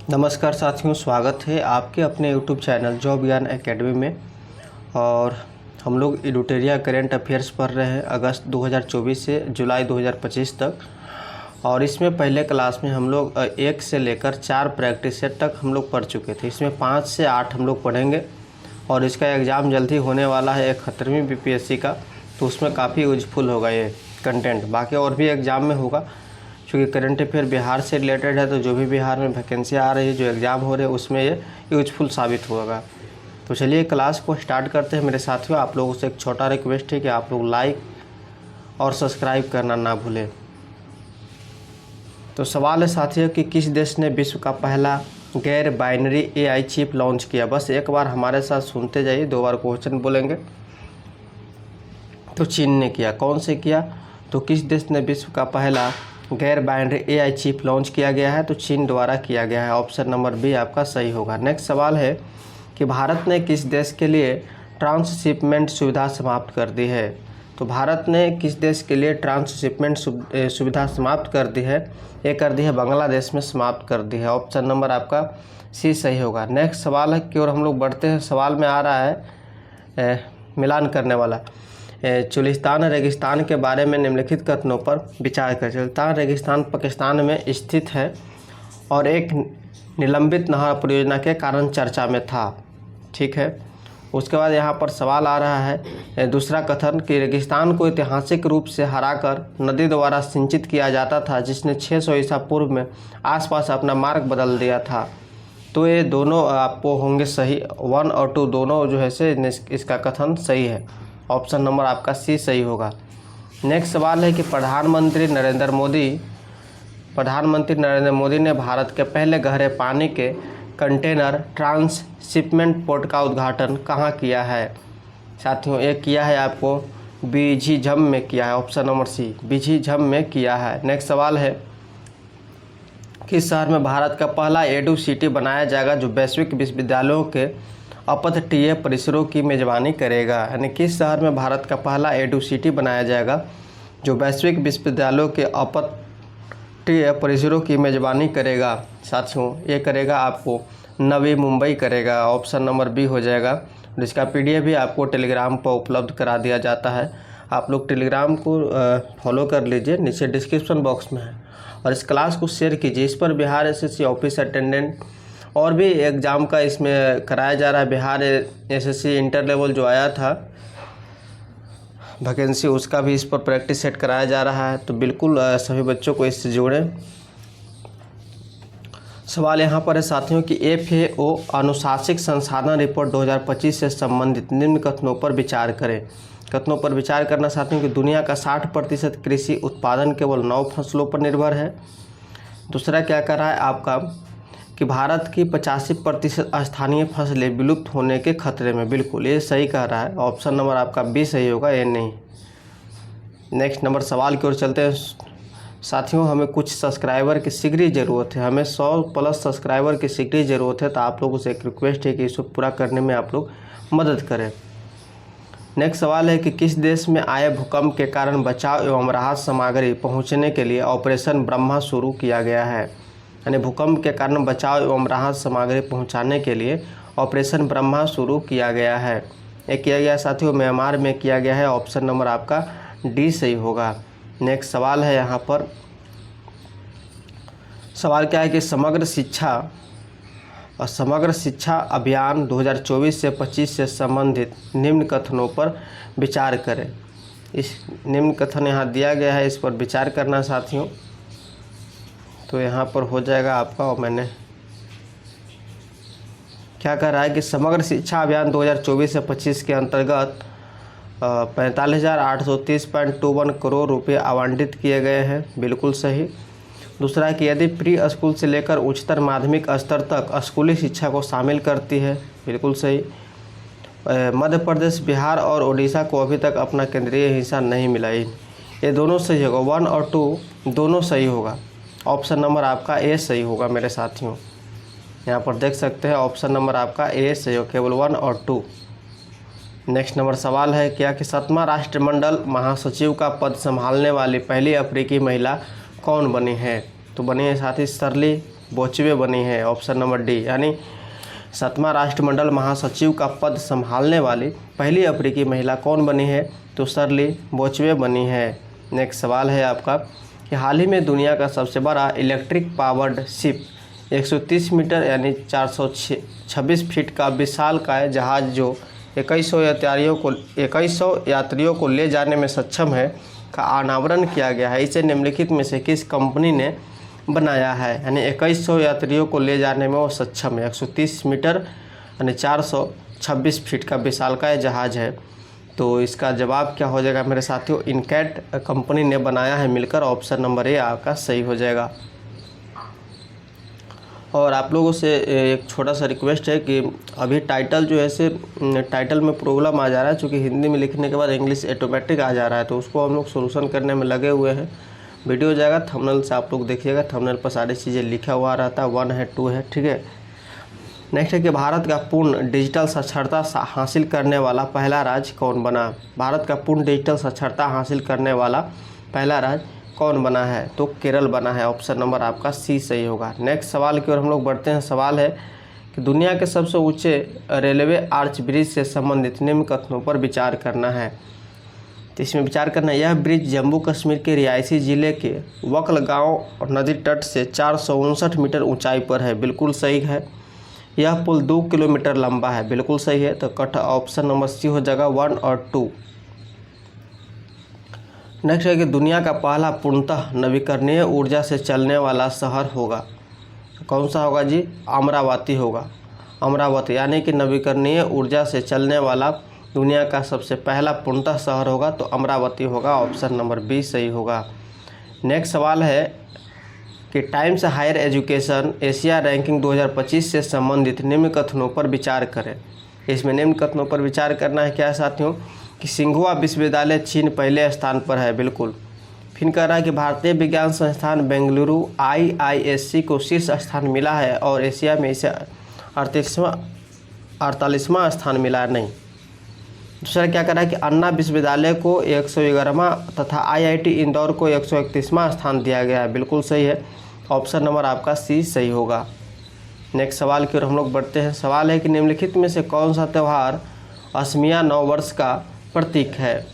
नमस्कार साथियों, स्वागत है आपके अपने YouTube चैनल जॉब ज्ञान एकेडमी में। और हम लोग एडिटोरियल करेंट अफेयर्स पढ़ रहे हैं अगस्त 2024 से जुलाई 2025 तक। और इसमें पहले क्लास में हम लोग 1 से लेकर 4 प्रैक्टिस सेट तक हम लोग पढ़ चुके थे। इसमें 5 से 8 हम लोग पढ़ेंगे और इसका एग्ज़ाम जल्दी होने वाला है 71वीं BPSC का, तो उसमें काफ़ी यूजफुल होगा ये कंटेंट। बाकी और भी एग्ज़ाम में होगा, क्योंकि करंट अफेयर बिहार से रिलेटेड है, तो जो भी बिहार में वैकेंसी आ रही है, जो एग्ज़ाम हो रहे हैं, उसमें ये यूजफुल साबित होगा। तो चलिए क्लास को स्टार्ट करते हैं। मेरे साथियों, आप लोगों से एक छोटा रिक्वेस्ट है कि आप लोग लाइक और सब्सक्राइब करना ना भूलें। तो सवाल है साथियों कि किस देश ने विश्व का पहला गैर बाइनरी AI चिप लॉन्च किया। बस एक बार हमारे साथ सुनते जाइए, 2 बार क्वेश्चन बोलेंगे। तो चीन ने किया। कौन से किया? तो किस देश ने विश्व का पहला गैर बाइनरी AI चिप लॉन्च किया गया है? तो चीन द्वारा किया गया है। ऑप्शन नंबर बी आपका सही होगा। नेक्स्ट सवाल है कि भारत ने किस देश के लिए ट्रांसशिपमेंट सुविधा समाप्त कर दी है? तो भारत ने किस देश के लिए ट्रांसशिपमेंट सुविधा समाप्त कर दी है? ये कर दी है बांग्लादेश में समाप्त कर दी है। ऑप्शन नंबर आपका सी सही होगा। नेक्स्ट सवाल है कि और हम लोग बढ़ते हैं। सवाल में आ रहा है मिलान करने वाला। चुलिस्तान रेगिस्तान के बारे में निम्नलिखित कथनों पर विचार करें। चुलिस्तान रेगिस्तान पाकिस्तान में स्थित है और एक निलंबित नहर परियोजना के कारण चर्चा में था। ठीक है। उसके बाद यहाँ पर सवाल आ रहा है दूसरा कथन कि रेगिस्तान को ऐतिहासिक रूप से हराकर नदी द्वारा सिंचित किया जाता था, जिसने 600 ईसा पूर्व में आसपास अपना मार्ग बदल दिया था। तो ये दोनों आपको होंगे सही। 1 और 2 दोनों जो है से इसका कथन सही है। ऑप्शन नंबर आपका सी सही होगा। नेक्स्ट सवाल है कि प्रधानमंत्री नरेंद्र मोदी ने भारत के पहले गहरे पानी के कंटेनर ट्रांसशिपमेंट पोर्ट का उद्घाटन कहाँ किया है? साथियों, ये किया है आपको बीझीझम में किया है। ऑप्शन नंबर सी बीझीझम में किया है। नेक्स्ट सवाल है किस शहर में भारत का पहला एडू सिटी बनाया जाएगा, जो वैश्विक विश्वविद्यालयों के अपतटीय परिसरों की मेज़बानी करेगा? यानी किस शहर में भारत का पहला एडू सिटी बनाया जाएगा, जो वैश्विक विश्वविद्यालयों के अपतटीय परिसरों की मेज़बानी करेगा? साथियों, ये करेगा आपको नवी मुंबई करेगा। ऑप्शन नंबर बी हो जाएगा। जिसका PDF भी आपको टेलीग्राम पर उपलब्ध करा दिया जाता है। आप लोग टेलीग्राम को फॉलो कर लीजिए, नीचे डिस्क्रिप्शन बॉक्स में है। और इस क्लास को शेयर कीजिए। इस पर बिहार SSC ऑफिस अटेंडेंट और भी एग्ज़ाम का इसमें कराया जा रहा है। बिहार SSC इंटर लेवल जो आया था वैकेंसी, उसका भी इस पर प्रैक्टिस सेट कराया जा रहा है। तो बिल्कुल सभी बच्चों को इससे जोड़ें। सवाल यहाँ पर है साथियों कि FAO अनुशासिक संसाधन रिपोर्ट 2025 से संबंधित निम्न कथनों पर विचार करें। कथनों पर विचार करना साथियों कि दुनिया का 60% कृषि उत्पादन केवल 9 फसलों पर निर्भर है। दूसरा क्या कर रहा है आपका कि भारत की 85% स्थानीय फसलें विलुप्त होने के खतरे में। बिल्कुल ये सही कह रहा है। ऑप्शन नंबर आपका बी सही होगा, ये नहीं। नेक्स्ट नंबर सवाल की ओर चलते हैं साथियों। हमें कुछ सब्सक्राइबर की शीघ्र ज़रूरत है। हमें 100+ सब्सक्राइबर की शीघ्र ज़रूरत है। तो आप लोगों से एक रिक्वेस्ट है कि इसको पूरा करने में आप लोग मदद करें। नेक्स्ट सवाल है कि किस देश में आए भूकंप के कारण बचाव एवं राहत सामग्री पहुँचने के लिए ऑपरेशन ब्रह्मा शुरू किया गया है? यानी भूकंप के कारण बचाव एवं राहत सामग्री पहुंचाने के लिए ऑपरेशन ब्रह्मा शुरू किया गया है। ये किया गया साथियों म्यांमार में किया गया है। ऑप्शन नंबर आपका डी सही होगा। नेक्स्ट सवाल है यहाँ पर। सवाल क्या है कि समग्र शिक्षा अभियान 2024 से 25 से संबंधित निम्न कथनों पर विचार करें। इस निम्न कथन यहाँ दिया गया है, इस पर विचार करना साथियों। तो यहाँ पर हो जाएगा आपका, और मैंने क्या कह रहा है कि समग्र शिक्षा अभियान 2024 से 25 के अंतर्गत 45,830.21 करोड़ रुपये आवंटित किए गए हैं। बिल्कुल सही। दूसरा है कि यदि प्री स्कूल से लेकर उच्चतर माध्यमिक स्तर तक स्कूली शिक्षा को शामिल करती है। बिल्कुल सही। मध्य प्रदेश, बिहार और उड़ीसा को अभी तक अपना केंद्रीय हिस्सा नहीं मिला। ये दोनों सही होगा। 1 और 2 दोनों सही होगा। ऑप्शन नंबर आपका ए सही होगा मेरे साथियों। यहाँ पर देख सकते हैं ऑप्शन नंबर आपका ए सही हो, केवल 1 और 2। नेक्स्ट नंबर सवाल है क्या कि 7वां राष्ट्रमंडल महासचिव का पद संभालने वाली पहली अफ्रीकी महिला कौन बनी है? तो बनी है साथी शर्ली बोचवे बनी है, ऑप्शन नंबर डी। यानी 7वां राष्ट्रमंडल महासचिव का पद संभालने वाली पहली अफ्रीकी महिला कौन बनी है? तो शर्ली बोचवे बनी है। नेक्स्ट सवाल है आपका कि हाल ही में दुनिया का सबसे बड़ा इलेक्ट्रिक पावर्ड शिप 130 मीटर यानी 426 फीट का विशालकाय जहाज जो 2100 यात्रियों को ले जाने में सक्षम है का अनावरण किया गया है। इसे निम्नलिखित में से किस कंपनी ने बनाया है? यानी 2100 यात्रियों को ले जाने में वो सक्षम है। 130 मीटर यानी 426 फीट का विशालकाय जहाज है। तो इसका जवाब क्या हो जाएगा मेरे साथियों? इनकैट कंपनी ने बनाया है मिलकर, ऑप्शन नंबर ए आपका सही हो जाएगा। और आप लोगों से एक छोटा सा रिक्वेस्ट है कि अभी टाइटल जो है से टाइटल में प्रॉब्लम आ जा रहा है, चूँकि हिंदी में लिखने के बाद इंग्लिश ऑटोमेटिक आ जा रहा है, तो उसको हम लोग सोल्यूशन करने में लगे हुए हैं। वीडियो जाएगा, थंबनेल से आप लोग देखिएगा, थंबनेल पर सारी चीज़ें लिखा हुआ रहता है, 1 है 2 है, ठीक है। नेक्स्ट है कि भारत का पूर्ण डिजिटल साक्षरता हासिल करने वाला पहला राज्य कौन बना? भारत का पूर्ण डिजिटल साक्षरता हासिल करने वाला पहला राज्य कौन बना है? तो केरल बना है, ऑप्शन नंबर आपका सी सही होगा। नेक्स्ट सवाल की ओर हम लोग बढ़ते हैं। सवाल है कि दुनिया के सबसे ऊंचे रेलवे आर्च ब्रिज से संबंधित निम्न कथनों पर विचार करना है। तो इसमें विचार करना है, यह ब्रिज जम्मू कश्मीर के रियासी जिले के वक्ल गाँव नदी तट से 459 मीटर ऊंचाई पर है, बिल्कुल सही है। यह पुल 2 किलोमीटर लंबा है, बिल्कुल सही है। तो कट ऑप्शन नंबर सी हो जाएगा, 1 और 2। नेक्स्ट है कि दुनिया का पहला पूर्णतः नवीकरणीय ऊर्जा से चलने वाला शहर होगा, कौन सा होगा जी? अमरावती होगा। अमरावती यानी कि नवीकरणीय ऊर्जा से चलने वाला दुनिया का सबसे पहला पूर्णतः शहर होगा, तो अमरावती होगा, ऑप्शन नंबर बी सही होगा। नेक्स्ट सवाल है कि Times Higher Education Asia ranking 2025 से संबंधित निम्न कथनों पर विचार करें। इसमें निम्न कथनों पर विचार करना है क्या साथियों? कि सिंघुआ विश्वविद्यालय चीन पहले स्थान पर है, बिल्कुल। फिर कह रहा है कि भारतीय विज्ञान संस्थान बेंगलुरु IISc को शीर्ष स्थान मिला है और एशिया में इसे 48वां स्थान मिला है, नहीं। दूसरा क्या कह रहा है कि अन्ना विश्वविद्यालय को 111वां तथा IIT इंदौर को 131वां स्थान दिया गया है, बिल्कुल सही है। ऑप्शन नंबर आपका सी सही होगा। नेक्स्ट सवाल की ओर हम लोग बढ़ते हैं। सवाल है कि निम्नलिखित में से कौन सा त्यौहार असमिया नववर्ष का प्रतीक है?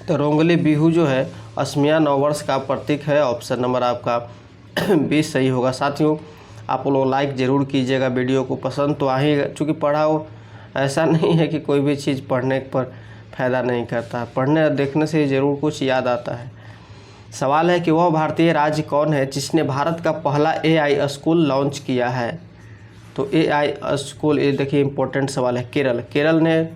तो रोंगली बिहू जो है असमिया नववर्ष का प्रतीक है, ऑप्शन नंबर आपका बी सही होगा। साथियों आप लोग लाइक ज़रूर कीजिएगा, वीडियो को पसंद तो आ ही, चूँकि पढ़ा हो ऐसा नहीं है कि कोई भी चीज़ पढ़ने पर फ़ायदा नहीं करता, पढ़ने और देखने से ज़रूर कुछ याद आता है। सवाल है कि वह भारतीय राज्य कौन है जिसने भारत का पहला AI स्कूल लॉन्च किया है? तो AI स्कूल, ये देखिए इंपॉर्टेंट सवाल है। केरल ने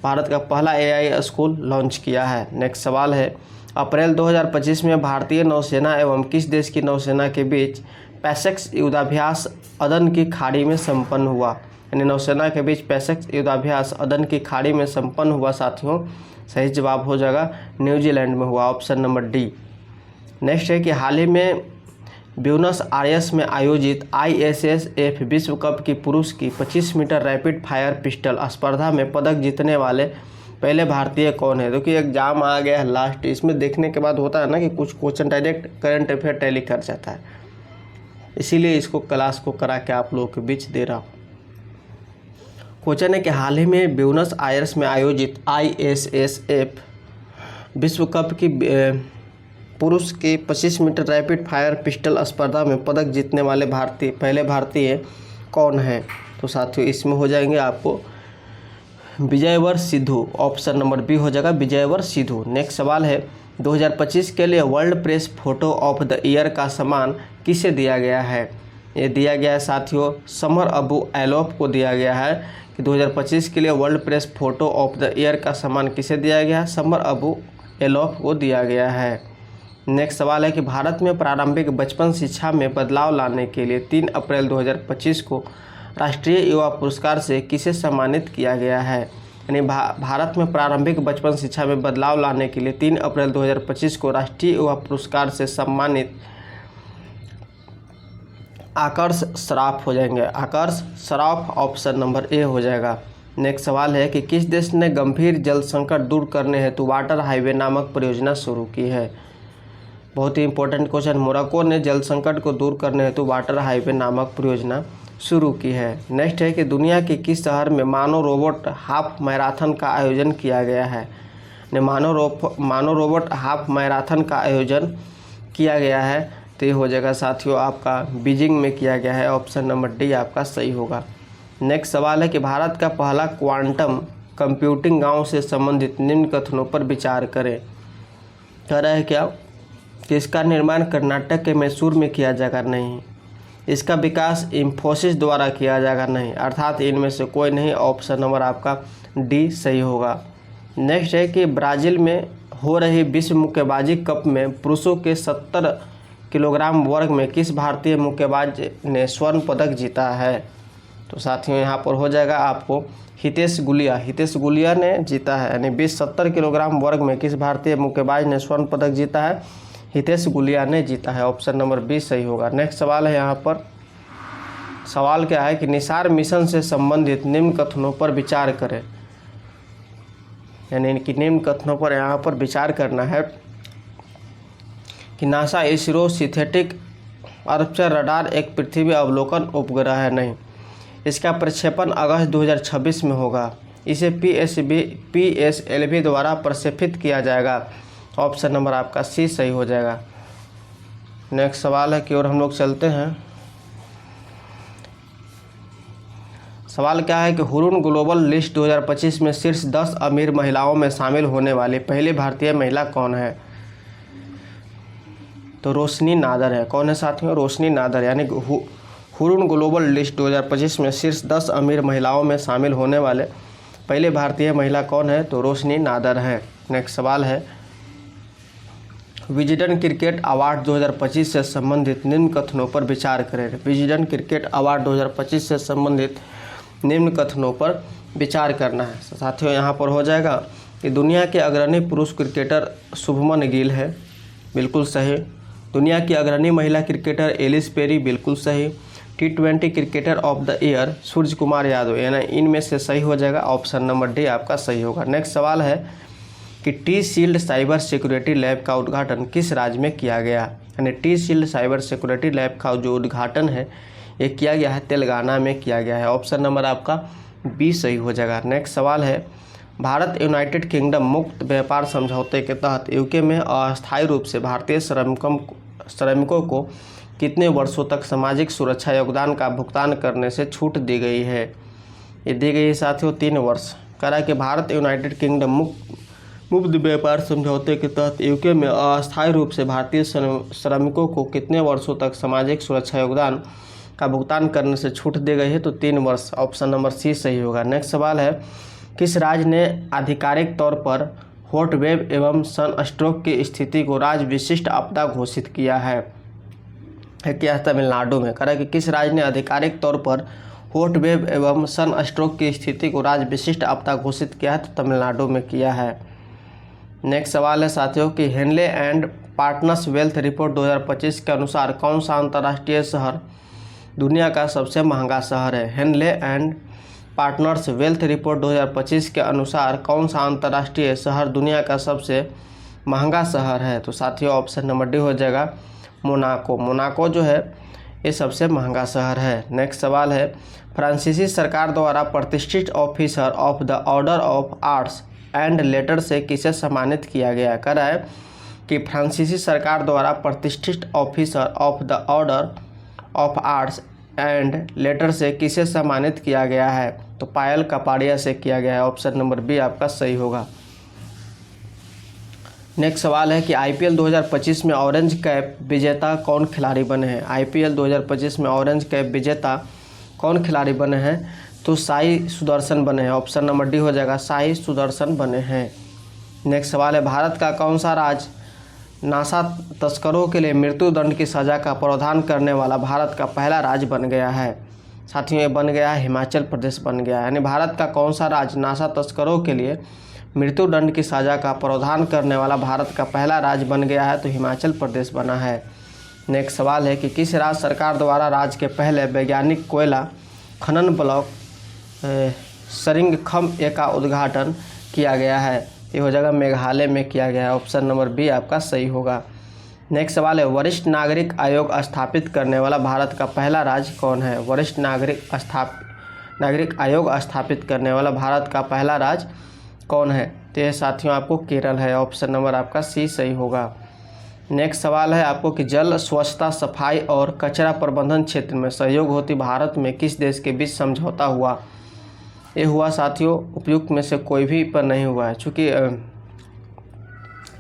भारत का पहला AI स्कूल लॉन्च किया है। नेक्स्ट सवाल है, अप्रैल 2025 में भारतीय नौसेना एवं किस देश की नौसेना के बीच पैसेक्स युद्धाभ्यास अदन की खाड़ी में संपन्न हुआ? यानी नौसेना के बीच पैसेक्स युद्धाभ्यास अदन की खाड़ी में संपन्न हुआ साथियों, सही जवाब हो जाएगा न्यूजीलैंड में हुआ, ऑप्शन नंबर डी। नेक्स्ट है कि हाल ही में ब्यूनस आयर्स में आयोजित ISSF विश्व कप की पुरुष की 25 मीटर रैपिड फायर पिस्टल स्पर्धा में पदक जीतने वाले पहले भारतीय कौन है? क्योंकि एग्जाम आ गया है लास्ट, इसमें देखने के बाद होता है ना कि कुछ question direct current affair tally कर जाता है, इसीलिए इसको क्लास को करा के आप लोगों के बीच दे रहा हूँ। क्वेश्चन है कि हाल ही में ब्यूनस आयर्स में आयोजित ISSF विश्व कप की पुरुष के 25 मीटर रैपिड फायर पिस्टल स्पर्धा में पदक जीतने वाले पहले भारतीय कौन है? तो साथियों इसमें हो जाएंगे आपको विजयवर सिद्धू, ऑप्शन नंबर बी हो जाएगा विजयवर सिद्धू। नेक्स्ट सवाल है, 2025 के लिए world press photo of the year का सम्मान किसे दिया गया है? ये दिया गया है साथियों समर अबू एलोफ को दिया गया है कि 2025 के लिए world press photo of the year का सम्मान किसे दिया गया है? समर अबू एलोफ को दिया गया है। नेक्स्ट सवाल है कि भारत में प्रारंभिक बचपन शिक्षा में बदलाव लाने के लिए 3 अप्रैल 2025 को राष्ट्रीय युवा पुरस्कार से किसे सम्मानित किया गया है? यानी भारत में प्रारंभिक बचपन शिक्षा में बदलाव लाने के लिए 3 अप्रैल 2025 को राष्ट्रीय युवा पुरस्कार से सम्मानित आकर्ष सराफ हो जाएंगे, आकर्ष सराफ, ऑप्शन नंबर ए हो जाएगा। नेक्स्ट सवाल है कि किस देश ने गंभीर जल संकट दूर करने हेतु वाटर हाईवे नामक परियोजना शुरू की है? बहुत ही इंपॉर्टेंट क्वेश्चन। मोरक्को ने जल संकट को दूर करने हेतु वाटर हाईवे नामक परियोजना शुरू की है। नेक्स्ट है कि दुनिया के किस शहर में मानव रोबोट हाफ मैराथन का आयोजन किया गया है। मानव रोबोट हाफ मैराथन का आयोजन किया गया है तो ये हो जाएगा साथियों आपका बीजिंग में किया गया है। ऑप्शन नंबर डी आपका सही होगा। नेक्स्ट सवाल है कि भारत का पहला क्वांटम कंप्यूटिंग गांव से संबंधित निम्न कथनों पर विचार करें। कह रहा है क्या कि इसका निर्माण कर्नाटक के मैसूर में किया जाएगा, नहीं। इसका विकास इंफोसिस द्वारा किया जाएगा, नहीं। अर्थात इनमें से कोई नहीं। ऑप्शन नंबर आपका डी सही होगा। नेक्स्ट है कि ब्राज़ील में हो रही विश्व मुक्केबाजी कप में पुरुषों के 70 किलोग्राम वर्ग में किस भारतीय मुक्केबाज ने स्वर्ण पदक जीता है। तो साथियों यहाँ पर हो जाएगा आपको हितेश गुलिया ने जीता है। यानी 70 किलोग्राम वर्ग में किस भारतीय मुक्केबाज ने स्वर्ण पदक जीता है, हितेश गुलिया ने जीता है। ऑप्शन नंबर बी सही होगा। नेक्स्ट सवाल है यहाँ पर, सवाल क्या है कि निसार मिशन से संबंधित निम्न कथनों पर विचार करें। यानी कि निम्न कथनों पर यहाँ पर विचार करना है कि NASA ISRO synthetic Archer radar एक पृथ्वी अवलोकन उपग्रह है, नहीं। इसका प्रक्षेपण अगस्त 2026 में होगा। इसे PSLV द्वारा प्रक्षेपित किया जाएगा। ऑप्शन नंबर आपका सी सही हो जाएगा। नेक्स्ट सवाल है कि और हम लोग चलते हैं। सवाल क्या है कि हुरून ग्लोबल लिस्ट 2025 में शीर्ष 10 अमीर महिलाओं में शामिल होने वाली पहली भारतीय महिला कौन है। तो रोशनी नादर है। कौन है साथियों, रोशनी नादर। यानी हुरून ग्लोबल लिस्ट 2025 में शीर्ष 10 अमीर महिलाओं में शामिल होने वाले पहले भारतीय महिला कौन है, तो रोशनी नादर है। नेक्स्ट सवाल है, विजडन क्रिकेट अवार्ड 2025 से संबंधित निम्न कथनों पर विचार करें। विजडन क्रिकेट अवार्ड 2025 से संबंधित निम्न कथनों पर विचार करना है। साथियों यहाँ पर हो जाएगा कि दुनिया के अग्रणी पुरुष क्रिकेटर शुभमन गिल है, बिल्कुल सही। दुनिया की अग्रणी महिला क्रिकेटर एलिस पेरी, बिल्कुल सही। T20 cricketer of the year Suryakumar Yadav, यानी इनमें से सही हो जाएगा। ऑप्शन नंबर डी आपका सही होगा। नेक्स्ट सवाल है कि T shield cyber security lab का उद्घाटन किस राज्य में किया गया। यानी T shield cyber security lab का जो उद्घाटन है ये किया गया है तेलंगाना में किया गया है। ऑप्शन नंबर आपका बी सही हो जाएगा। नेक्स्ट सवाल है, भारत यूनाइटेड किंगडम मुक्त व्यापार समझौते के तहत यूके में अस्थायी रूप से भारतीय श्रमिकों को कितने वर्षों तक सामाजिक सुरक्षा योगदान का भुगतान करने से छूट दी गई है। ये दी गई है साथियों 3 वर्ष। कह रहा है कि भारत यूनाइटेड किंगडम मुक्त व्यापार समझौते के तहत यूके में अस्थायी रूप से भारतीय श्रमिकों को कितने वर्षों तक सामाजिक सुरक्षा योगदान का भुगतान करने से छूट दी गई है, तो 3 वर्ष। ऑप्शन नंबर सी सही होगा। नेक्स्ट सवाल है, किस राज्य ने आधिकारिक तौर पर हॉट वेव एवं सनस्ट्रोक की स्थिति को राज्य विशिष्ट आपदा घोषित किया है। क्या तमिलनाडु में। कह रहा है कि किस राज्य ने आधिकारिक तौर पर हॉट वेव एवं सनस्ट्रोक की स्थिति को राज्य विशिष्ट आपदा घोषित किया है, तो तमिलनाडु में किया है। नेक्स्ट सवाल है साथियों कि Henley and Partners wealth report 2025 के अनुसार कौन सा अंतर्राष्ट्रीय शहर दुनिया का सबसे महंगा शहर है। Henley and Partners wealth report 2025 के अनुसार कौन सा अंतर्राष्ट्रीय शहर दुनिया का सबसे महंगा शहर है, तो साथियों ऑप्शन नंबर डी हो जाएगा मोनाको। मोनाको जो है ये सबसे महंगा शहर है। नेक्स्ट सवाल है, फ्रांसीसी सरकार द्वारा प्रतिष्ठित officer of the order of arts and later से किसे सम्मानित किया गया। कह रहा है कि फ्रांसीसी सरकार द्वारा प्रतिष्ठित officer of the order of arts and later से किसे सम्मानित किया गया है, तो पायल कपाड़िया से किया गया है। ऑप्शन नंबर बी आपका सही होगा। नेक्स्ट सवाल है कि IPL 2025 में ऑरेंज कैप विजेता कौन खिलाड़ी बने हैं। IPL 2025 में ऑरेंज कैप विजेता कौन खिलाड़ी बने हैं, तो साई सुदर्शन बने हैं। ऑप्शन नंबर डी हो जाएगा, साई सुदर्शन बने हैं। नेक्स्ट सवाल है, भारत का कौन सा राज्य नासा तस्करों के लिए मृत्यु दंड की सज़ा का प्रावधान करने वाला भारत का पहला राज्य बन गया है। साथियों ये बन गया है हिमाचल प्रदेश बन गया है। यानी भारत का कौन सा राज्य नासा तस्करों के लिए मृत्यु दंड की सज़ा का प्रावधान करने वाला भारत का पहला राज्य बन गया है, तो हिमाचल प्रदेश बना है। नेक्स्ट सवाल है कि किस राज्य सरकार द्वारा राज्य के पहले वैज्ञानिक कोयला खनन ब्लॉक सरिंगखम का उद्घाटन किया गया है। ये हो जाएगा मेघालय में किया गया है। ऑप्शन नंबर बी आपका सही होगा। नेक्स्ट सवाल है, वरिष्ठ नागरिक आयोग स्थापित करने वाला भारत का पहला राज्य कौन है? वरिष्ठ नागरिक आयोग स्थापित करने वाला भारत का पहला राज्य कौन है? तो ये साथियों आपको केरल है। ऑप्शन नंबर आपका सी सही होगा। नेक्स्ट सवाल है आपको कि जल स्वच्छता, सफाई और कचरा प्रबंधन क्षेत्र में सहयोग हेतु भारत में किस देश के बीच समझौता हुआ? ये हुआ साथियों उपयुक्त में से कोई भी पर नहीं हुआ है, चूँकि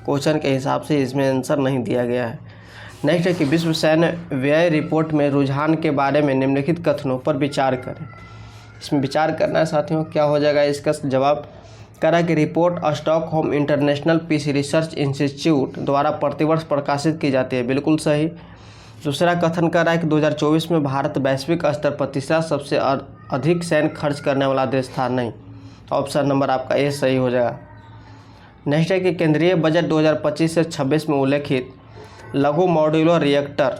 क्वेश्चन के हिसाब से इसमें आंसर नहीं दिया गया है। नेक्स्ट है कि विश्व सैन्य व्यय रिपोर्ट में रुझान के बारे में निम्नलिखित कथनों पर विचार करें। इसमें विचार करना है साथियों, क्या हो जाएगा इसका जवाब? करा कि report Stockholm International Peace Research Institute द्वारा प्रतिवर्ष प्रकाशित की जाती है, बिल्कुल सही। दूसरा कथन कर रहा है कि 2024 में भारत वैश्विक स्तर पर तीसरा सबसे अधिक सैन्य खर्च करने वाला देश था, नहीं। ऑप्शन नंबर आपका ए सही हो जाएगा। नेक्स्ट है कि केंद्रीय बजट 2025 से 26 में उल्लेखित लघु मॉड्यूलर रिएक्टर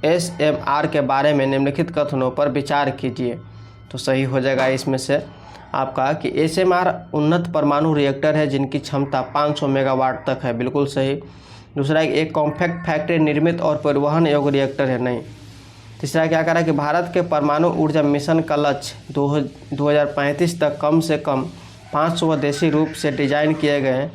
SMR के बारे में निम्नलिखित कथनों पर विचार कीजिए। तो सही हो जाएगा इसमें से आपका कि SMR उन्नत परमाणु रिएक्टर है जिनकी क्षमता 500 मेगावाट तक है, बिल्कुल सही। दूसरा एक कॉम्पैक्ट फैक्ट्री निर्मित और परिवहन योग्य रिएक्टर है, नहीं। तीसरा क्या करा कि भारत के परमाणु ऊर्जा मिशन का लक्ष्य 2035 तक कम से कम 500 देशी रूप से डिजाइन किए गए